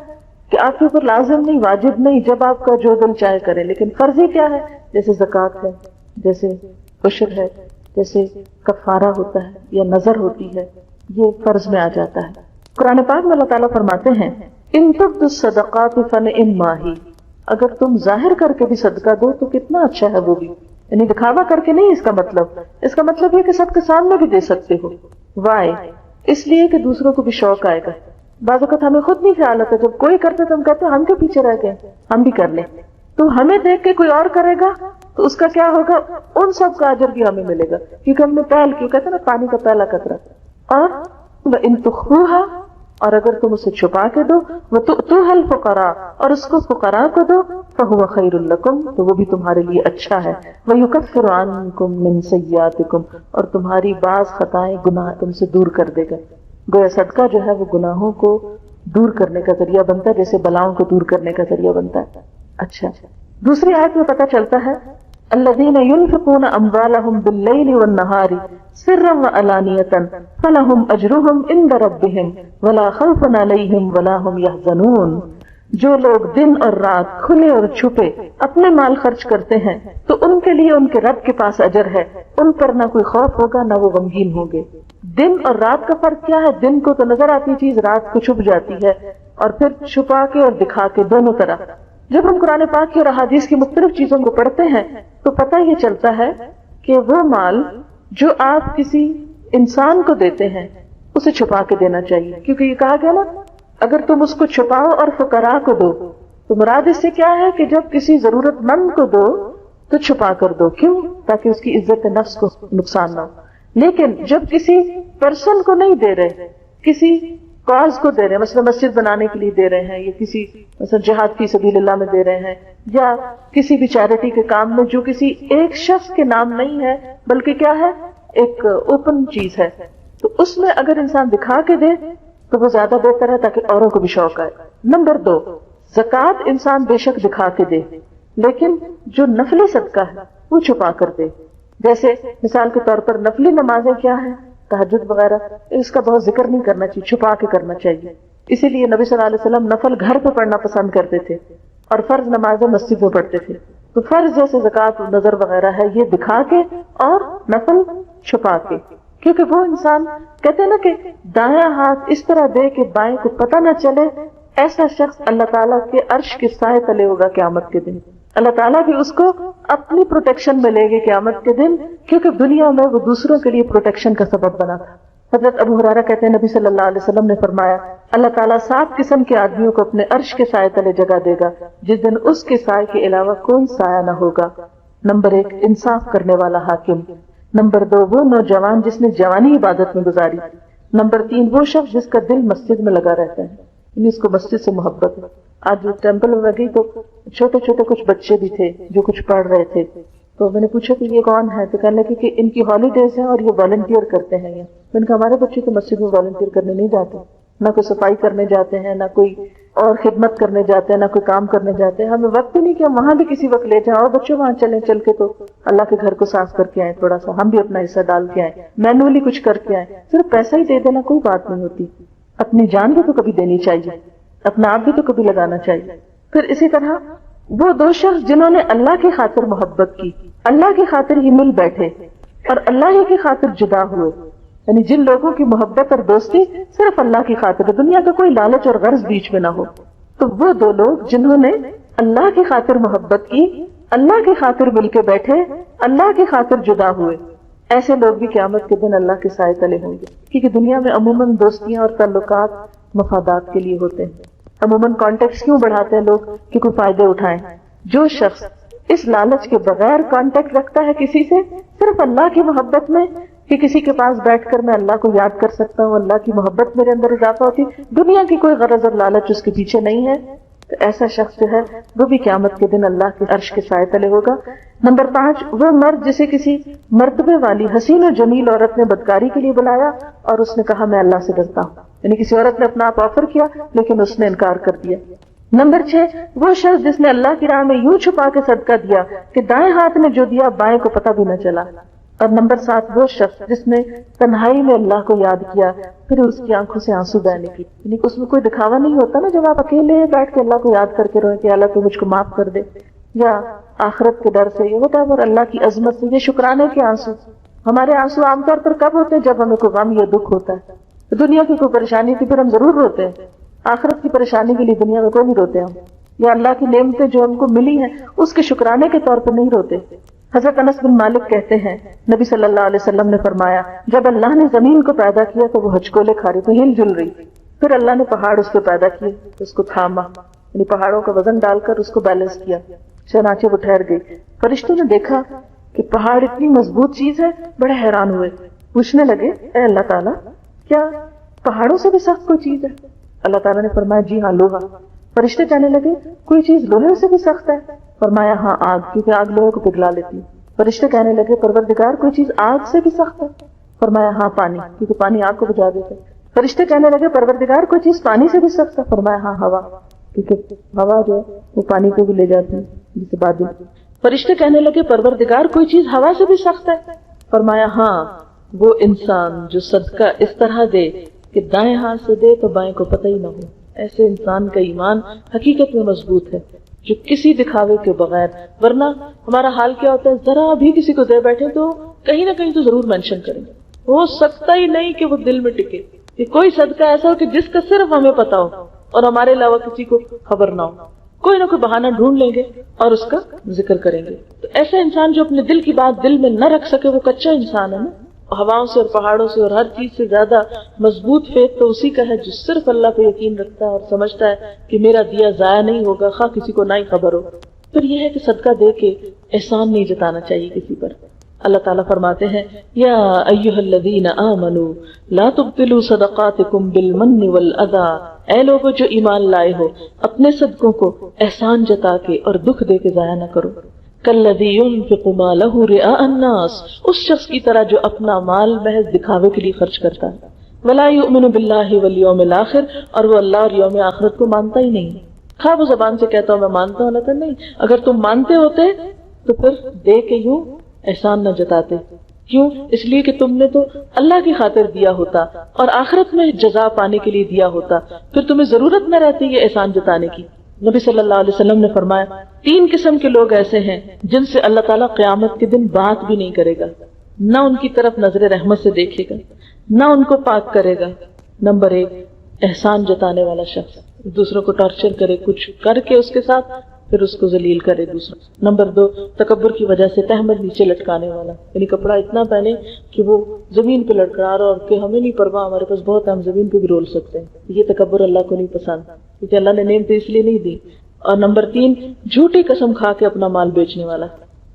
کہ آپ کے اوپر لازم نہیں، واجب نہیں، جب آپ کا جو دل چاہے کرے، لیکن فرضی کیا ہے؟ جیسے زکوٰۃ ہے، جیسے عشر ہے، جیسے کفارہ ہوتا ہے یا نظر ہوتی ہے، یہ فرض میں آ جاتا ہے۔ قرآن پاک میں اللہ تعالیٰ فرماتے ہیں ان تبدوا الصدقات فنعما ہی، اگر تم ظاہر کر کے بھی صدقہ دو تو کتنا اچھا ہے وہ بھی، یعنی دکھاوا کر کے نہیں، اس کا مطلب یہ کہ سب کے سامنے بھی دے سکتے ہو۔ وائے؟ اس لیے کہ دوسروں کو بھی شوق آئے گا۔ بعض اوقات ہمیں خود نہیں خیال آتا، جب کوئی کرتے تو ہم کہتے ہیں ہم کے پیچھے رہ گئے، ہم بھی کر لیں، تو ہمیں دیکھ کے کوئی اور کرے گا تو اس کا کیا ہوگا؟ ان سب کا اجر بھی ہمیں ملے گا، کیونکہ ہم نے پہل کی، کہتے ہیں نا پانی کا پہلا قطرہ۔ اور ان تخفوها، اور اگر تم اسے چھپا کے دو، وتؤتوها الفقراء، اور اس کو فقراء کو دو، فهو خیر لکم، تو وہ بھی تمہارے لیے اچھا ہے، ویکفر عنکم من سیئاتکم، اور تمہاری بعض خطائیں گناہ تم سے دور کر دے گا۔ گویا صدقہ جو ہے وہ گناہوں کو دور کرنے کا ذریعہ بنتا ہے، جیسے بلاؤں کو دور کرنے کا ذریعہ بنتا ہے۔ اچھا، دوسری آیت میں پتہ چلتا ہے الذین ينفقون اموالهم باللیل والنہار سرا وعلانیۃ فلہم اجرہم عند ربہم ولا خوف علیہم ولا ہم یحزنون، جو لوگ دن اور رات کھلے اور چھپے اپنے مال خرچ کرتے ہیں تو ان کے لیے ان کے رب کے پاس اجر ہے، ان پر نہ کوئی خوف ہوگا نہ وہ غمگین ہوں گے۔ دن اور رات کا فرق کیا ہے؟ دن کو تو نظر آتی چیز رات کو چھپ جاتی ہے، اور پھر چھپا کے اور دکھا کے دونوں طرح۔ جب ہم قرآن پاک کی اور احادیث کی مختلف چیزوں کو پڑھتے ہیں تو پتہ یہ چلتا ہے کہ وہ مال جو آپ کسی انسان کو دیتے ہیں اسے چھپا کے دینا چاہیے، کیونکہ یہ کہا گیا نا اگر تم اس کو چھپاؤ اور فقراء کو دو، تو مراد اس سے کیا ہے کہ جب کسی ضرورت مند کو دو تو چھپا کر دو، کیوں؟ تاکہ اس کی عزت نفس کو نقصان نہ ہو۔ لیکن جب کسی پرسن کو نہیں دے رہے، کسی کاز کو دے رہے ہیں، مثلا مسجد بنانے کے لیے دے رہے ہیں، یا کسی مثلا جہاد فی سبیل اللہ میں دے رہے ہیں، یا کسی بھی چیریٹی کے کام میں جو کسی ایک شخص کے نام نہیں ہے بلکہ کیا ہے، ایک اوپن چیز ہے، تو اس میں اگر انسان دکھا کے دے تو وہ زیادہ بہتر ہے تاکہ اوروں کو بھی شوق آئے۔ نمبر 2، زکوٰۃ انسان بے شک دکھا کے دے، لیکن جو نفلی صدقہ ہے وہ چھپا کر دے۔ جیسے مثال کے طور پر نفلی نمازیں کیا ہے، تہجد وغیرہ، اس کا بہت ذکر نہیں کرنا چاہیے، چھپا کے کرنا چاہیے۔ اسی لیے نبی صلی اللہ علیہ وسلم نفل گھر پہ پڑھنا پسند کرتے تھے اور فرض نمازیں مسجد میں پڑھتے تھے۔ تو فرض جیسے زکوٰۃ نظر وغیرہ ہے یہ دکھا کے، اور نفل چھپا کے، کیونکہ وہ انسان کہتے ہیں نا کہ دایاں ہاتھ اس طرح دے کہ بائیں کو پتہ نہ چلے، ایسا شخص اللہ تعالیٰ کے عرش کے سائے تلے ہوگا قیامت کے دن۔ اللہ تعالیٰ بھی اس کو اپنی پروٹیکشن میں لے گے قیامت کے دن، کیونکہ دنیا میں وہ دوسروں کے لیے پروٹیکشن کا سبب بنا تھا۔ حضرت ابو ہریرہ کہتے ہیں نبی صلی اللہ علیہ وسلم نے فرمایا اللہ تعالیٰ 7 قسم کے آدمیوں کو اپنے عرش کے سائے تلے جگہ دے گا جس دن اس کے سائے کے علاوہ کوئی سایہ نہ ہوگا۔ نمبر 1 انصاف کرنے والا حاکم، نمبر 2 وہ نوجوان جس نے جوانی عبادت میں گزاری، نمبر 3 وہ شخص جس کا دل مسجد میں لگا رہتا ہے، یعنی اس کو مسجد سے محبت ہے۔ آج جو ٹیمپل میں گئی تو چھوٹے چھوٹے کچھ بچے بھی تھے جو کچھ پڑھ رہے تھے، تو میں نے پوچھا کہ یہ کون ہے، تو کہنے لگے کہ ان کی ہالیڈیز ہیں اور یہ والنٹیئر کرتے ہیں۔ یہ میں نے کہا ہمارے بچے تو مسجد میں والنٹیئر کرنے نہیں جاتے، نہ کوئی صفائی کرنے جاتے ہیں، نہ کوئی اور خدمت کرنے جاتے ہیں، نہ کوئی کام کرنے جاتے ہیں۔ ہمیں وقت ہی نہیں کہ ہم وہاں بھی کسی وقت لے جائیں، اور بچوں وہاں چلیں، چل کے تو اللہ کے گھر کو صاف کر کے آئیں، تھوڑا سا ہم بھی اپنا حصہ ڈال کے آئیں، مینولی کچھ کر کے آئیں۔ صرف پیسہ ہی دے دینا کوئی بات نہیں ہوتی، اپنی جان بھی تو کبھی دینی چاہیے، اپنا آپ بھی تو کبھی لگانا چاہیے۔ پھر اسی طرح وہ دو شخص جنہوں نے اللہ کی خاطر محبت کی، اللہ کی خاطر ہی مل بیٹھے اور اللہ ہی کی خاطر جدا ہوئے، یعنی جن لوگوں کی محبت اور دوستی صرف اللہ کی خاطر ہے، دنیا کا کوئی لالچ اور غرض بیچ میں نہ ہو، تو وہ دو لوگ جنہوں نے اللہ کی خاطر محبت کی، اللہ کی خاطر مل کے بیٹھے، اللہ کی خاطر جدا ہوئے، ایسے لوگ بھی قیامت کے دن اللہ کے سائے تلے ہوں گے۔ کیونکہ دنیا میں عموماً دوستیاں اور تعلقات مفادات کے لیے ہوتے ہیں، عموماً کانٹیکٹ کیوں بڑھاتے ہیں لوگ کہ کوئی فائدے اٹھائیں۔ جو شخص اس لالچ کے بغیر کانٹیکٹ رکھتا ہے کسی سے، صرف اللہ کی محبت میں کہ کسی کے پاس بیٹھ کر میں اللہ کو یاد کر سکتا ہوں، اللہ کی محبت میرے اندر اضافہ ہوتی، دنیا کی کوئی غرض اور لالچ اس کے پیچھے نہیں ہے، تو ایسا شخص جو ہے وہ بھی قیامت کے دن اللہ کے عرش کے سائے تلے ہوگا۔ نمبر 5 وہ مرد جسے کسی مرتبے والی حسین و جمیل عورت نے بدکاری کے لیے بلایا اور اس نے کہا میں اللہ سے ڈرتا ہوں، یعنی کسی عورت نے اپنا آپ آفر کیا لیکن اس نے انکار کر دیا۔ نمبر 6 وہ شخص جس نے اللہ کی راہ میں یوں چھپا کے صدقہ دیا کہ دائیں ہاتھ نے جو دیا بائیں کو پتہ بھی نہ چلا۔ اور نمبر 7 وہ شخص جس نے تنہائی میں اللہ کو یاد کیا پھر اس کی آنکھوں سے آنسو بہنے کی، یعنی اس میں کوئی دکھاوا نہیں ہوتا نا، جب آپ اکیلے بیٹھ کے اللہ کو یاد کر کے روئیں کہ اللہ تو مجھ کو معاف کر دے، یا آخرت کے ڈر سے یہ ہوتا ہے، اور اللہ کی عظمت سے یہ شکرانے کے آنسو۔ ہمارے آنسو عام طور پر کب ہوتے ہیں؟ جب ہمیں کوئی غم یا دکھ ہوتا ہے، دنیا کی کوئی پریشانی تھی پھر ہم ضرور روتے ہیں، آخرت کی پریشانی کے لیے دنیا میں کوئی نہیں روتے ہم، یا اللہ کی نعمتیں جو ہم کو ملی ہیں اس کے شکرانے کے طور پر نہیں روتے۔ حضرت انس بن مالک کہتے ہیں نبی صلی اللہ علیہ وسلم نے فرمایا جب اللہ نے زمین کو پیدا کیا تو وہ ہچکولے کھا رہی تھی، ہل جل رہی، پھر اللہ نے پہاڑ اس پہ پیدا کیے، اس کو تھاما، یعنی پہاڑوں کا وزن ڈال کر اس کو بیلنس کیا، چنانچہ وہ ٹھہر گئی۔ فرشتوں نے دیکھا کہ پہاڑ اتنی مضبوط چیز ہے، بڑے حیران ہوئے، پوچھنے لگے اے اللہ تعالیٰ کیا پہاڑوں سے بھی سخت کوئی چیز ہے؟ اللہ تعالیٰ نے فرمایا جی ہاں لوہا۔ فرشتے کہنے لگے کوئی چیز لوہے سے بھی سخت ہے؟ فرمایا ہاں آگ، کیونکہ آگ لوہے کو پگھلا لیتی ہے۔ فرشتے کہنے لگے پروردگار کوئی چیز آگ سے بھی سخت ہے؟ فرمایا ہاں پانی، کیونکہ پانی آگ کو بجھا دیتا ہے۔ فرشتے کہنے لگے پروردگار کوئی چیز پانی سے بھی سخت ہے؟ فرمایا ہاں ہوا، کیونکہ ہوا جو ہے وہ پانی کو بھی لے جاتی ہے جیسے بادل۔ فرشتے کہنے لگے پروردگار کوئی چیز ہوا سے بھی سخت ہے؟ فرمایا ہاں وہ انسان جو صدقہ اس طرح دے کہ دائیں ہاتھ سے دے تو بائیں کو پتہ ہی نہ ہو، ایسے انسان کا ایمان حقیقت میں مضبوط ہے جو کسی دکھاوے کے بغیر، ورنہ ہمارا حال کیا ہوتا ہے ذرا بھی کسی کو دے بیٹھے تو کہیں نہ کہیں تو ضرور مینشن کریں گے، ہو سکتا ہی نہیں کہ وہ دل میں ٹکے کہ کوئی صدقہ ایسا ہو کہ جس کا صرف ہمیں پتا ہو اور ہمارے علاوہ کسی کو خبر نہ ہو، کوئی نہ کوئی بہانہ ڈھونڈ لیں گے اور اس کا ذکر کریں گے۔ تو ایسا انسان جو اپنے دل کی بات دل میں نہ رکھ سکے وہ کچا انسان ہے نا۔ ہواؤں سے اور پہاڑوں سے اور ہر چیز سے زیادہ مضبوط فیت تو اسی کا ہے جو صرف اللہ پہ یقین رکھتا ہے اور سمجھتا ہے کہ میرا دیا ضائع نہیں ہوگا خواہ کسی کو نہ ہی خبر ہو۔ پھر یہ ہے کہ صدقہ دے کے احسان نہیں جتانا چاہیے کسی پر۔ اللہ تعالیٰ فرماتے ہیں یا ایھا الذین آمنوا لا تبطلوا صدقاتکم بالمن والاذی، اے لوگو جو ایمان لائے ہو اپنے صدقوں کو احسان جتا کے اور دکھ دے کے ضائع نہ کرو۔ کالذی ينفق مالہ رئاء الناس، اس شخص کی طرح جو اپنا مال محض دکھاوے کے لیے خرچ کرتا ہے، ولا یؤمن باللہ والیوم الاخر، اور وہ اللہ اور یوم آخرت کو مانتا ہی نہیں، خواہ وہ زبان سے کہتا ہوں میں مانتا ہوں، اللہ تعالیٰ نہیں، اگر تم مانتے ہوتے تو پھر دے کے یوں احسان نہ جتاتے، کیوں؟ اس لیے کہ تم نے تو اللہ کی خاطر دیا ہوتا اور آخرت میں جزا پانے کے لیے دیا ہوتا، پھر تمہیں ضرورت نہ رہتی یہ احسان جتانے کی۔ نبی صلی اللہ علیہ وسلم نے فرمایا 3 قسم کے لوگ ایسے ہیں جن سے اللہ تعالیٰ قیامت کے دن بات بھی نہیں کرے گا، نہ ان کی طرف نظر رحمت سے دیکھے گا، نہ ان کو پاک کرے گا۔ نمبر 1 احسان جتانے والا شخص، دوسروں کو ٹارچر کرے، کچھ کر کے اس کے ساتھ پھر اس کو ذلیل کرے دوسروں۔ نمبر 2 تکبر کی وجہ سے تہمت نیچے لٹکانے والا، یعنی کپڑا اتنا پہنے کہ وہ زمین پہ لٹکا رہا اور کہ ہمیں نہیں پرواہ، ہمارے پاس بہت ہے، ہم زمین پہ بھی رول سکتے ہیں۔ یہ تکبر اللہ کو نہیں پسند، کیونکہ اللہ نے نعمتیں اس لیے نہیں دی۔ اور نمبر 3 جھوٹی قسم کھا کے اپنا مال بیچنے والا،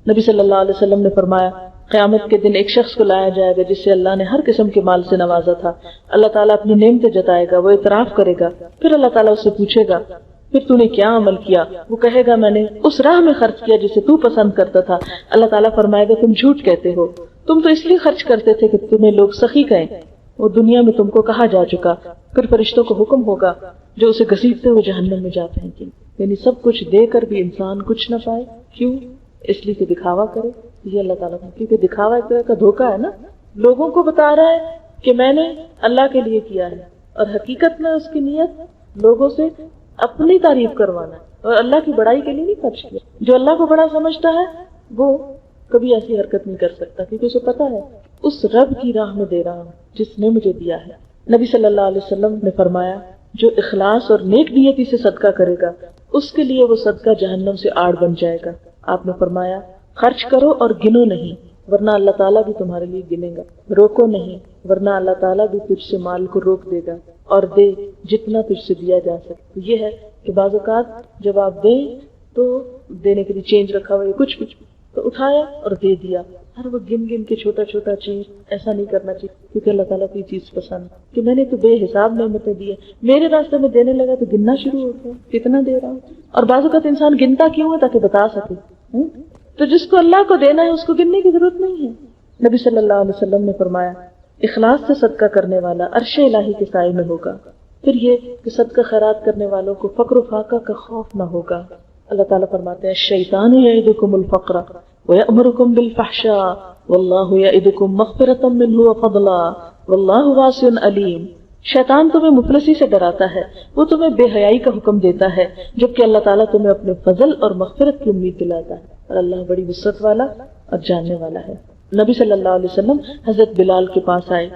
نبی صلی اللہ علیہ وسلم نے فرمایا قیامت کے دن ایک شخص کو لایا جائے گا جس سے اللہ نے ہر قسم کے مال سے نوازا تھا. اللہ تعالیٰ اپنی نعمتیں جتائے گا, وہ اعتراف کرے گا, پھر اللہ تعالیٰ اس سے پوچھے گا پھر تو نے کیا عمل کیا؟ وہ کہے گا میں نے اس راہ میں خرچ کیا جسے تو پسند کرتا تھا. اللہ تعالیٰ فرمائے گا تم جھوٹ کہتے ہو, تم تو اس لیے خرچ کرتے تھے کہ تمہیں لوگ سخی کہیں, وہ دنیا میں تم کو کہا جا چکا. پھر فرشتوں کو حکم ہوگا جو اسے گھسیٹتے ہوئے جہنم میں جا پھینکیں گے. یعنی سب کچھ دے کر بھی انسان کچھ نہ پائے. کیوں؟ اس لیے کہ دکھاوا کرے. یہ اللہ تعالیٰ کا, کیونکہ دکھاوا ایک طرح کا دھوکا ہے نا. لوگوں کو بتا رہا ہے کہ میں نے اللہ کے لیے کیا ہے, اور حقیقت میں اس کی نیت لوگوں سے اپنی تعریف کروانا ہے, اور اللہ کی بڑائی کے لیے نہیں خرچ کیا. جو اللہ کو بڑا سمجھتا ہے وہ کبھی ایسی حرکت نہیں کر سکتا, کیونکہ اسے پتا ہے اس رب کی راہ میں دے رہا ہوں جس نے مجھے دیا ہے. نبی صلی اللہ علیہ وسلم نے فرمایا جو اخلاص اور نیک نیتی سے صدقہ کرے گا اس کے لیے وہ صدقہ جہنم سے آڑ بن جائے گا. آپ نے فرمایا خرچ کرو اور گنو نہیں ورنہ اللہ تعالیٰ بھی تمہارے لیے گنے گا, روکو نہیں ورنہ اللہ تعالیٰ بھی تجھ سے مال کو روک دے گا, اور دے جتنا تجھ سے دیا جا سکے. یہ ہے کہ بعض اوقات جب آپ دیں تو دینے کے لیے چینج رکھا ہوا ہے کچھ تو اٹھایا اور دے دیا, ہر وہ گن گن کے چھوٹا چھوٹا چیز. ایسا نہیں کرنا چاہیے, کیونکہ اللہ تعالیٰ کو یہ چیز پسند کہ میں نے تو بے حساب نعمتیں دی ہیں, میرے راستے میں دینے لگا تو گننا شروع ہو گیا کتنا دے رہا ہوں. اور بعض اوقات انسان گنتا کیوں ہے؟ تاکہ بتا سکے. تو جس کو اللہ کو دینا ہے اس کو گننے کی ضرورت نہیں ہے. نبی صلی اللہ علیہ وسلم نے فرمایا اخلاص سے صدقہ کرنے والا عرش الہی کے سائے میں ہوگا. پھر یہ کہ صدقہ خیرات کرنے والوں کو فقر و فاقہ کا خوف نہ ہوگا. اللہ تعالیٰ فرماتے ہیں الشیطان یعدکم الفقر ویأمرکم بالفحشاء واللہ یعدکم مغفرۃ منہ وفضلا واللہ واسع علیم. شیطان تمہیں مفلسی سے ڈراتا ہے, وہ تمہیں بے حیائی کا حکم دیتا ہے, جبکہ اللہ تعالیٰ تمہیں اپنے فضل اور مغفرت کی امید دلاتا ہے, اور اللہ بڑی وسعت والا اور جاننے والا ہے. نبی صلی اللہ علیہ وسلم حضرت بلال کے پاس آئے,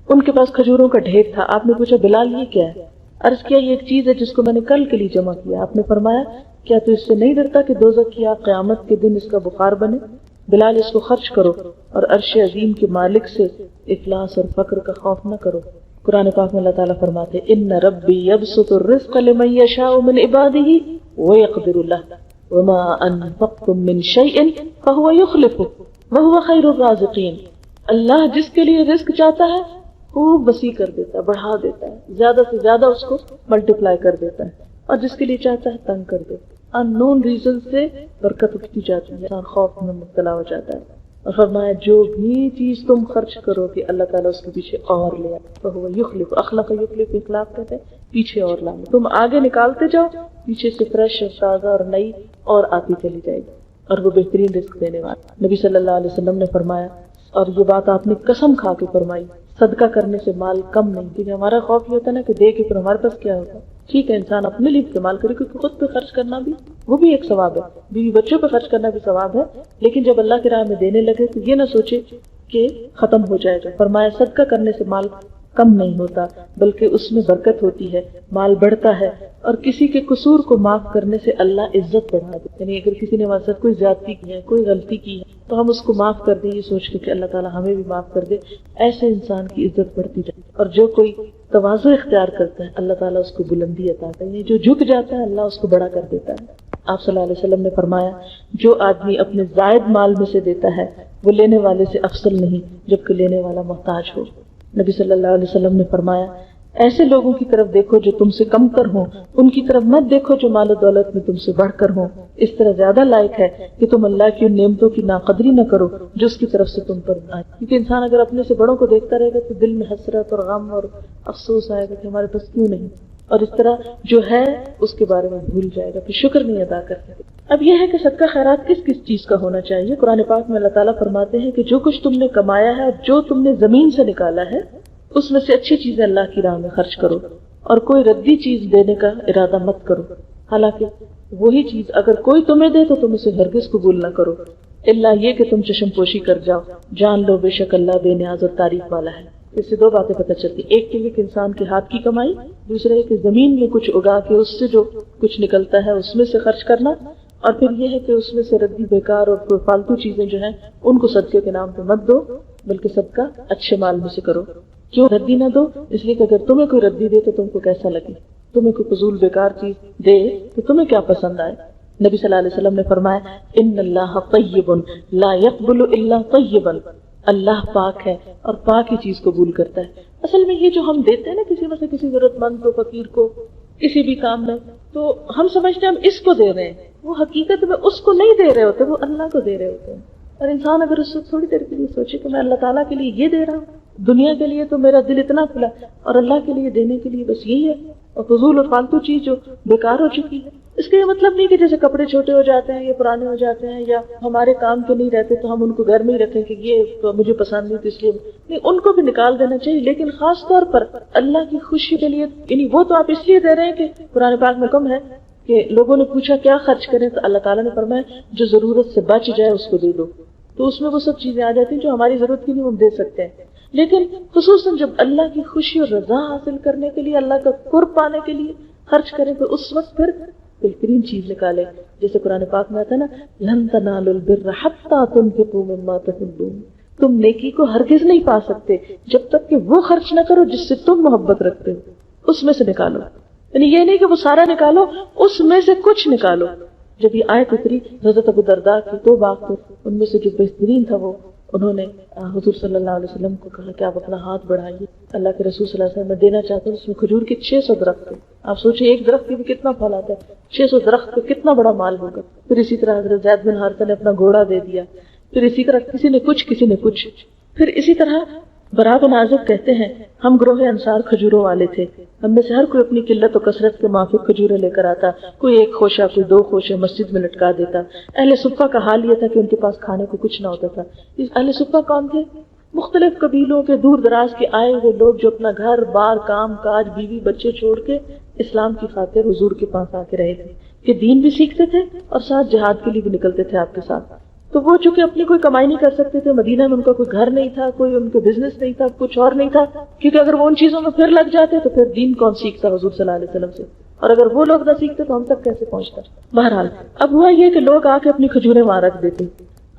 ان کے پاس کھجوروں کا ڈھیر تھا. آپ نے پوچھا بلال یہ کیا ہے؟ عرض کیا یہ ایک چیز ہے جس کو میں نے کل کے لیے جمع کیا. آپ نے فرمایا کیا تو اس سے نہیں ڈرتا کہ دوزخ کی آگ قیامت کے دن اس کا بخار بنے؟ بلال اس کو خرچ کرو اور عرش عظیم کے مالک سے افلاس اور فقر کا خوف نہ کرو. قرآن پاک میں اللہ تعالیٰ فرماتے ان ربی یبسط الرزق لمن یشاء من عبادہ ویقدر له وما انفقتم من شیء فهو یخلفه وهو خیر الرازقین. اللہ جس کے لیے رزق چاہتا ہے خوب وسیع کر دیتا ہے, بڑھا دیتا ہے, زیادہ سے زیادہ اس کو ملٹیپلائی کر دیتا ہے, اور جس کے لیے چاہتا ہے تنگ کر دیتا ہے. ان نون ریزن سے برکت اٹھتی جاتی ہے, انسان خوف میں مبتلا ہو جاتا ہے. اور فرمایا جو بھی چیز تم خرچ کرو گے اللہ تعالیٰ اس کے پیچھے اور لے آئے. تو وہ یخلف, اخلاق یخلف, اخلاق کہتے ہیں پیچھے اور لانا. تم آگے نکالتے جاؤ, پیچھے سے فریش اور تازہ اور نئی اور آتی چلی جائے گی, اور وہ بہترین رزق دینے والا. نبی صلی اللہ علیہ وسلم نے فرمایا, اور یہ بات آپ نے قسم کھا کے فرمائی, صدقہ کرنے سے مال کم نہیں. کیونکہ ہمارا خوف یہ ہوتا ہے نا کہ دے کے پھر ہمارے پاس کیا ہوتا ہے. ٹھیک ہے انسان اپنے لیے استعمال کرے, کیونکہ خود پہ خرچ کرنا بھی وہ بھی ایک ثواب ہے, بیوی بچوں پہ خرچ کرنا بھی ثواب ہے, لیکن جب اللہ کی راہ میں دینے لگے تو یہ نہ سوچے کہ ختم ہو جائے گا. فرمایا صدقہ کرنے سے مال کم نہیں ہوتا بلکہ اس میں برکت ہوتی ہے, مال بڑھتا ہے, اور کسی کے قصور کو معاف کرنے سے اللہ عزت بڑھا دے. یعنی اگر کسی نے ہمارے ساتھ کوئی زیادتی کی ہے, کوئی غلطی کی ہے, تو ہم اس کو معاف کر دیں یہ سوچ کے کہ اللہ تعالیٰ ہمیں بھی معاف کر دے. ایسے انسان کی عزت بڑھتی جائے. اور جو کوئی تواضع اختیار کرتا ہے اللہ تعالیٰ اس کو بلندی عطا کرتا ہے. جو جھک جاتا ہے اللہ اس کو بڑا کر دیتا ہے. آپ صلی اللہ علیہ وسلم نے فرمایا جو آدمی اپنے زائد مال میں سے دیتا ہے وہ لینے والے سے افضل نہیں جبکہ لینے والا محتاج ہو. نبی صلی اللہ علیہ وسلم نے فرمایا ایسے لوگوں کی طرف دیکھو جو تم سے کم تر ہوں, ان کی طرف مت دیکھو جو مال و دولت میں تم سے بڑھ کر ہوں. اس طرح زیادہ لائق ہے کہ تم اللہ کی ان نعمتوں کی ناقدری نہ کرو جو اس کی طرف سے تم پر آئے. کیونکہ انسان اگر اپنے سے بڑوں کو دیکھتا رہے گا تو دل میں حسرت اور غم اور افسوس آئے گا کہ ہمارے پاس کیوں نہیں, اور اس طرح جو ہے اس کے بارے میں بھول جائے گا, پھر شکر نہیں ادا کر سکے. اب یہ ہے کہ صدقہ خیرات کس کس چیز کا ہونا چاہیے. قرآن پاک میں اللہ تعالیٰ فرماتے ہیں کہ جو کچھ تم نے کمایا ہے, جو تم نے زمین سے نکالا ہے, اس میں سے اچھی چیزیں اللہ کی راہ میں خرچ کرو, اور کوئی ردی چیز دینے کا ارادہ مت کرو. حالانکہ وہی چیز اگر کوئی تمہیں دے تو تم اسے ہرگز قبول نہ کرو, الا یہ کہ تم چشم پوشی کر جاؤ. جان لو بے شک اللہ بے نیاز اور تعریف والا ہے. اس سے دو باتیں پتہ چلتی, ایک کے لیے کہ انسان کے ہاتھ کی کمائی, دوسرے کہ زمین میں کچھ اگا کے اس سے جو کچھ نکلتا ہے اس میں سے خرچ کرنا, اور پھر یہ ہے کہ اس میں سے ردی بیکار اور فالتو چیزیں جو ہیں ان کو صدقے کے نام پہ مت دو, بلکہ صدقہ اچھے مال میں سے کرو. کیوں ردی نہ دو؟ اس لیے کہ اگر تمہیں کوئی ردی دے تو تم کو کیسا لگے, تمہیں کوئی فضول بیکار چیز دے تو تمہیں کیا پسند آئے. نبی صلی اللہ علیہ وسلم نے فرمایا ان اللہ طیب لا يقبل الا طیبا، اللہ پاک ہے اور پاک ہی چیز قبول کرتا ہے۔ اصل میں یہ جو ہم دیتے ہیں نا کسی میں سے کسی ضرورت مند کو، فقیر کو، کسی بھی کام میں، تو ہم سمجھتے ہیں ہم اس کو دے رہے ہیں، وہ حقیقت میں اس کو نہیں دے رہے ہوتے، وہ اللہ کو دے رہے ہوتے ہیں۔ اور انسان اگر اس سے تھوڑی دیر کے لیے سوچے کہ میں اللہ تعالیٰ کے لیے یہ دے رہا ہوں، دنیا کے لیے تو میرا دل اتنا کھلا اور اللہ کے لیے دینے کے لیے بس یہی ہے، اور فضول اور فالتو چیز جو بیکار ہو چکی ہے۔ اس کا یہ مطلب نہیں کہ جیسے کپڑے چھوٹے ہو جاتے ہیں یا پرانے ہو جاتے ہیں یا ہمارے کام کے نہیں رہتے تو ہم ان کو گھر میں ہی رکھیں کہ یہ تو مجھے پسند نہیں تو اس لیے نہیں، ان کو بھی نکال دینا چاہیے، لیکن خاص طور پر اللہ کی خوشی کے لیے، یعنی وہ تو آپ اس لیے دے رہے ہیں کہ قرآن پاک میں حکم ہے کہ لوگوں نے پوچھا کیا خرچ کریں تو اللہ تعالیٰ نے فرمایا جو ضرورت سے بچ جائے اس کو دے دو، تو اس میں وہ سب چیزیں آ جاتی ہیں جو ہماری ضرورت کی نہیں ہم دے سکتے ہیں۔ لیکن خصوصاً جب اللہ کی خوشی اور رضا حاصل کرنے کے لیے، اللہ کا قرب پانے کے لیے خرچ کریں تو اس وقت پھر بہترین چیز نکالے، جیسے قرآن پاک میں آتا ہے نا لن تنالوا البر حتى تنفقوا مما تحبون، تم نیکی کو ہرگز نہیں پا سکتے جب تک کہ وہ خرچ نہ کرو جس سے تم محبت رکھتے ہو، اس میں سے نکالو، یعنی یہ نہیں کہ وہ سارا نکالو، اس میں سے کچھ نکالو۔ جب یہ آیت اتری حضرت ابو درداء کی دو بات تھے، ان میں سے جو بہترین تھا وہ انہوں نے حضور صلی اللہ علیہ وسلم کو کہا کہ آپ اپنا ہاتھ بڑھائیے، اللہ کے رسول صلی اللہ علیہ وسلم میں دینا چاہتا ہوں۔ اس میں کھجور کے 600 درخت تھے، آپ سوچیں ایک درخت کی بھی کتنا پھل آتا ہے، 600 درخت پہ کتنا بڑا مال ہوگا۔ پھر اسی طرح حضرت زید بن حارثہ نے اپنا گھوڑا دے دیا، پھر اسی طرح کسی نے کچھ کسی نے کچھ، پھر اسی طرح برا بن عازب کہتے ہیں ہم گروہ انصار کھجوروں والے تھے، ہم میں سے ہر کوئی اپنی قلت و کثرت کے موافق کھجوریں لے کر آتا، کوئی ایک خوشہ کوئی دو خوشے مسجد میں لٹکا دیتا۔ اہل صفہ کا حال یہ تھا کہ ان کے پاس کھانے کو کچھ نہ ہوتا تھا۔ اہل صفہ کون تھے؟ مختلف قبیلوں کے دور دراز کے آئے ہوئے لوگ جو اپنا گھر بار کام کاج بیوی بچے چھوڑ کے اسلام کی خاطر حضور کے پاس آ کے رہے تھے کہ دین بھی سیکھتے تھے اور ساتھ جہاد کے لیے بھی نکلتے تھے آپ کے ساتھ۔ تو وہ چونکہ اپنی کوئی کمائی نہیں کر سکتے تھے، مدینہ میں ان کا کوئی گھر نہیں تھا، کوئی ان کا بزنس نہیں تھا، کچھ اور نہیں تھا، کیونکہ اگر وہ ان چیزوں میں پھر لگ جاتے تو پھر دین کون سیکھتا حضور صلی اللہ علیہ وسلم سے، اور اگر وہ لوگ نہ سیکھتے تو ہم تک کیسے پہنچتا۔ بہرحال اب ہوا یہ کہ لوگ آ کے اپنی کھجوریں وہاں رکھ دیتے۔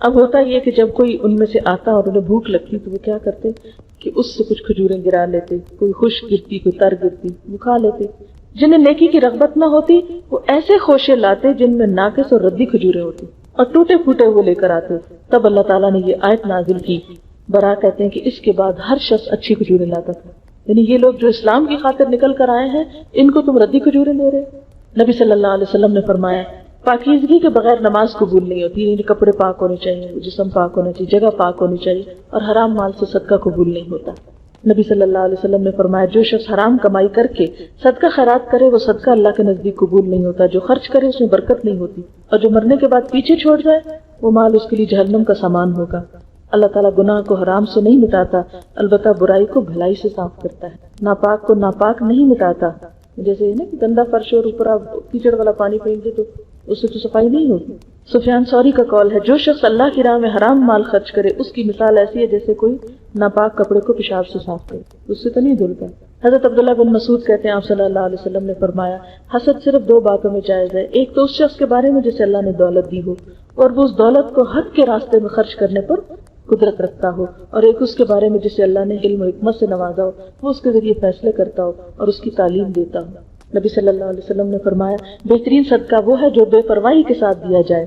اب ہوتا یہ کہ جب کوئی ان میں سے آتا اور انہیں بھوک لگتی تو وہ کیا کرتے کہ اس سے کچھ کھجوریں گرا لیتے، کوئی خشک گرتی کوئی تر گرتی وہ کھا لیتے۔ جنہیں نیکی کی رغبت نہ ہوتی وہ ایسے خوشے لاتے جن میں ناقص اور ردی کھجوریں ہوتی اور ٹوٹے پھوٹے ہوئے لے کر آتے۔ تب اللہ تعالیٰ نے یہ آیت نازل کی۔ برا کہتے ہیں کہ اس کے بعد ہر شخص اچھی کھجوریں لاتا تھا، یعنی یہ لوگ جو اسلام کی خاطر نکل کر آئے ہیں ان کو تم ردی کھجوریں دے رہے۔ نبی صلی اللہ علیہ وسلم نے فرمایا پاکیزگی کے بغیر نماز قبول نہیں ہوتی، یعنی کپڑے پاک ہونے چاہیے، جسم پاک ہونا چاہیے، جگہ پاک ہونی چاہیے، اور حرام مال سے صدقہ قبول نہیں ہوتا۔ نبی صلی اللہ علیہ وسلم نے فرمایا جو شخص حرام کمائی کر کے صدقہ خیرات کرے وہ صدقہ اللہ کے نزدیک قبول نہیں ہوتا، جو خرچ کرے اس میں برکت نہیں ہوتی، اور جو مرنے کے بعد پیچھے چھوڑ جائے وہ مال اس کے لیے جہنم کا سامان ہوگا۔ اللہ تعالیٰ گناہ کو حرام سے نہیں مٹاتا، البتہ برائی کو بھلائی سے صاف کرتا ہے۔ ناپاک کو ناپاک نہیں مٹاتا، جیسے نا کہ گندا فرش اور اوپر آپ کیچڑ والا پانی پھینک دے تو اس سے تو صفائی نہیں ہوگی۔ سفیان ثوری کا قول ہے جو شخص اللہ کی راہ میں حرام مال خرچ کرے اس کی مثال ایسی ہے جیسے کوئی ناپاک کپڑے کو پیشاب سے صاف کرے، اس سے تو نہیں دھلتا۔ حضرت عبداللہ بن مسعود کہتے ہیں آپ صلی اللہ علیہ وسلم نے فرمایا حسد صرف دو باتوں میں جائز ہے، ایک تو اس شخص کے بارے میں جسے اللہ نے دولت دی ہو اور وہ اس دولت کو حق کے راستے میں خرچ کرنے پر قدرت رکھتا ہو، اور ایک اس کے بارے میں جسے اللہ نے علم و حکمت سے نوازا ہو، وہ اس کے ذریعے فیصلے کرتا ہو اور اس کی تعلیم دیتا ہو۔ نبی صلی اللہ علیہ وسلم نے فرمایا بہترین صدقہ وہ ہے جو بے پرواہی کے ساتھ دیا جائے۔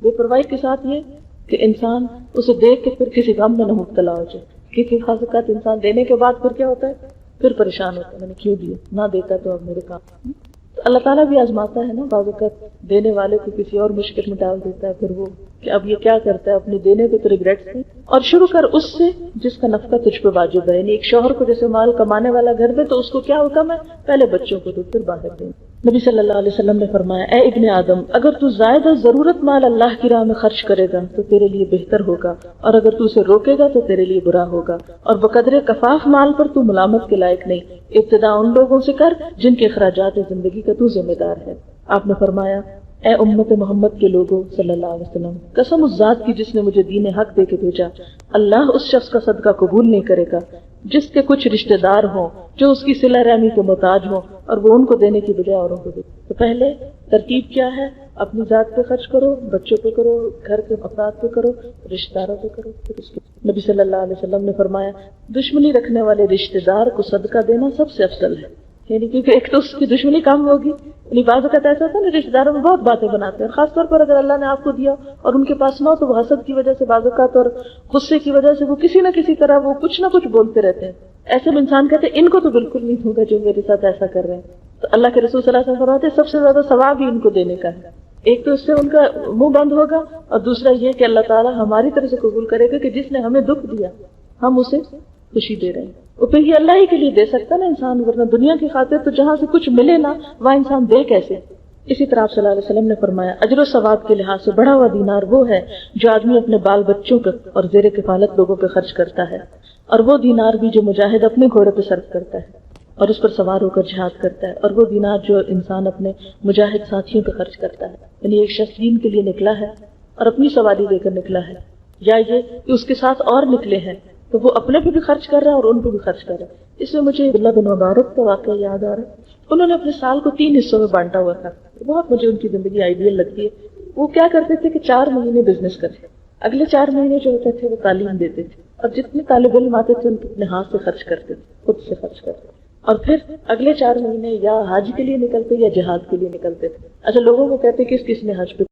بے پرواہی کے ساتھ یہ کہ انسان اسے دیکھ کے پھر کسی غم میں نہ مبتلا ہو جائے، کیونکہ خاص اوقات انسان دینے کے بعد پھر کیا ہوتا ہے، پھر پریشان ہوتا ہے میں نے کیوں دیا، نہ دیتا تو اب میرے کام۔ تو اللہ تعالیٰ بھی آزماتا ہے نا، بعض اوقات دینے والے کو کسی اور مشکل میں ڈال دیتا ہے، پھر وہ کہ اب یہ کیا کرتا ہے، اپنے دینے پہ تو ریگریٹس نہیں، اور شروع کر اس سے جس کا نفقہ تجھ پہ واجب ہے، یعنی ایک شوہر کو جیسے مال کمانے والا گھر میں تو اس کو کیا حکم ہے، پہلے بچوں کو دو پھر باہر دیں۔ نبی صلی اللہ علیہ وسلم نے فرمایا اے ابن آدم اگر تو زائدہ ضرورت مال اللہ کی راہ میں خرچ کرے گا تو تیرے لیے بہتر ہوگا، اور اگر تو اسے روکے گا تو تیرے لیے برا ہوگا، اور بقدر کفاف مال پر تو ملامت کے لائق نہیں، ابتدا ان لوگوں سے کر جن کے اخراجات زندگی کا تو ذمہ دار ہے۔ آپ نے فرمایا اے امت محمد کے لوگوں صلی اللہ علیہ وسلم قسم اس ذات کی جس نے مجھے دین حق دے کے بھیجا، اللہ اس شخص کا صدقہ قبول نہیں کرے گا جس کے کچھ رشتہ دار ہوں جو اس کی صلہ رحمی کے محتاج ہوں اور وہ ان کو دینے کی بجائے اوروں کو دے۔ تو پہلے ترتیب کیا ہے، اپنی ذات پہ خرچ کرو، بچوں پہ کرو، گھر کے افراد پہ کرو، رشتہ داروں پہ کرو، پھر اس کے نبی صلی اللہ علیہ وسلم نے فرمایا دشمنی رکھنے والے رشتہ دار کو صدقہ دینا سب سے افضل ہے، یعنی کیونکہ ایک تو اس کی دشمنی کم ہوگی، یعنی بعض اوقات ایسا ہوتا ہے نا رشتے داروں میں بہت باتیں بناتے ہیں، خاص طور پر اگر اللہ نے آپ کو دیا اور ان کے پاس نہ ہو تو وہ حسد کی وجہ سے بعض اوقات اور غصے کی وجہ سے وہ کسی نہ کسی طرح وہ کچھ نہ کچھ بولتے رہتے ہیں. ایسے میں انسان کہتے ہیں ان کو تو بالکل نہیں ہوگا جو میرے ساتھ ایسا کر رہے ہیں. تو اللہ کے رسول صلی اللہ علیہ وسلم فرماتے ہیں سب سے زیادہ ثواب ہی ان کو دینے کا ہے. ایک تو اس سے ان کا منہ بند ہوگا اور دوسرا یہ کہ اللہ تعالیٰ ہماری طرف سے قبول کرے گا کہ جس نے ہمیں دکھ دیا ہم اسے خوشی دے رہے ہیں. اور پھر یہ اللہ ہی کے لیے دے سکتا نا انسان، ورنہ دنیا کی خاطر تو جہاں سے کچھ ملے نا وہاں انسان دے کیسے. اسی طرح صلی اللہ علیہ وسلم نے فرمایا اجر و ثواب کے لحاظ سے بڑا ہوا دینار وہ ہے جو آدمی اپنے بال بچوں پہ اور زیر کفالت لوگوں پہ خرچ کرتا ہے، اور وہ دینار بھی جو مجاہد اپنے گھوڑے پہ صرف کرتا ہے اور اس پر سوار ہو کر جہاد کرتا ہے، اور وہ دینار جو انسان اپنے مجاہد ساتھیوں پہ خرچ کرتا ہے. یعنی ایک شخص دین کے لیے نکلا ہے اور اپنی سواری دے کر نکلا ہے، یا یہ کہ اس کے ساتھ اور نکلے ہیں تو وہ اپنے پہ بھی خرچ کر رہا ہے اور ان پہ بھی خرچ کر رہا ہے. اس میں مجھے عبداللہ بن مبارک کا واقعہ یاد آ رہا ہے. انہوں نے اپنے سال کو 3 حصوں میں بانٹا ہوا تھا. بہت مجھے ان کی زندگی آئیڈیل لگتی ہے. وہ کیا کرتے تھے کہ 4 مہینے بزنس کرتے، اگلے 4 مہینے جو ہوتے تھے وہ تعلیم دیتے تھے، اور جتنے طالب علم آتے تھے ان کو اپنے ہاتھ سے خرچ کرتے تھے، خود سے خرچ کرتے تھے. اور پھر اگلے 4 مہینے یا حج کے لیے نکلتے یا جہاد کے لیے نکلتے تھے. اچھا لوگوں کو کہتے کس کس نے حج پہ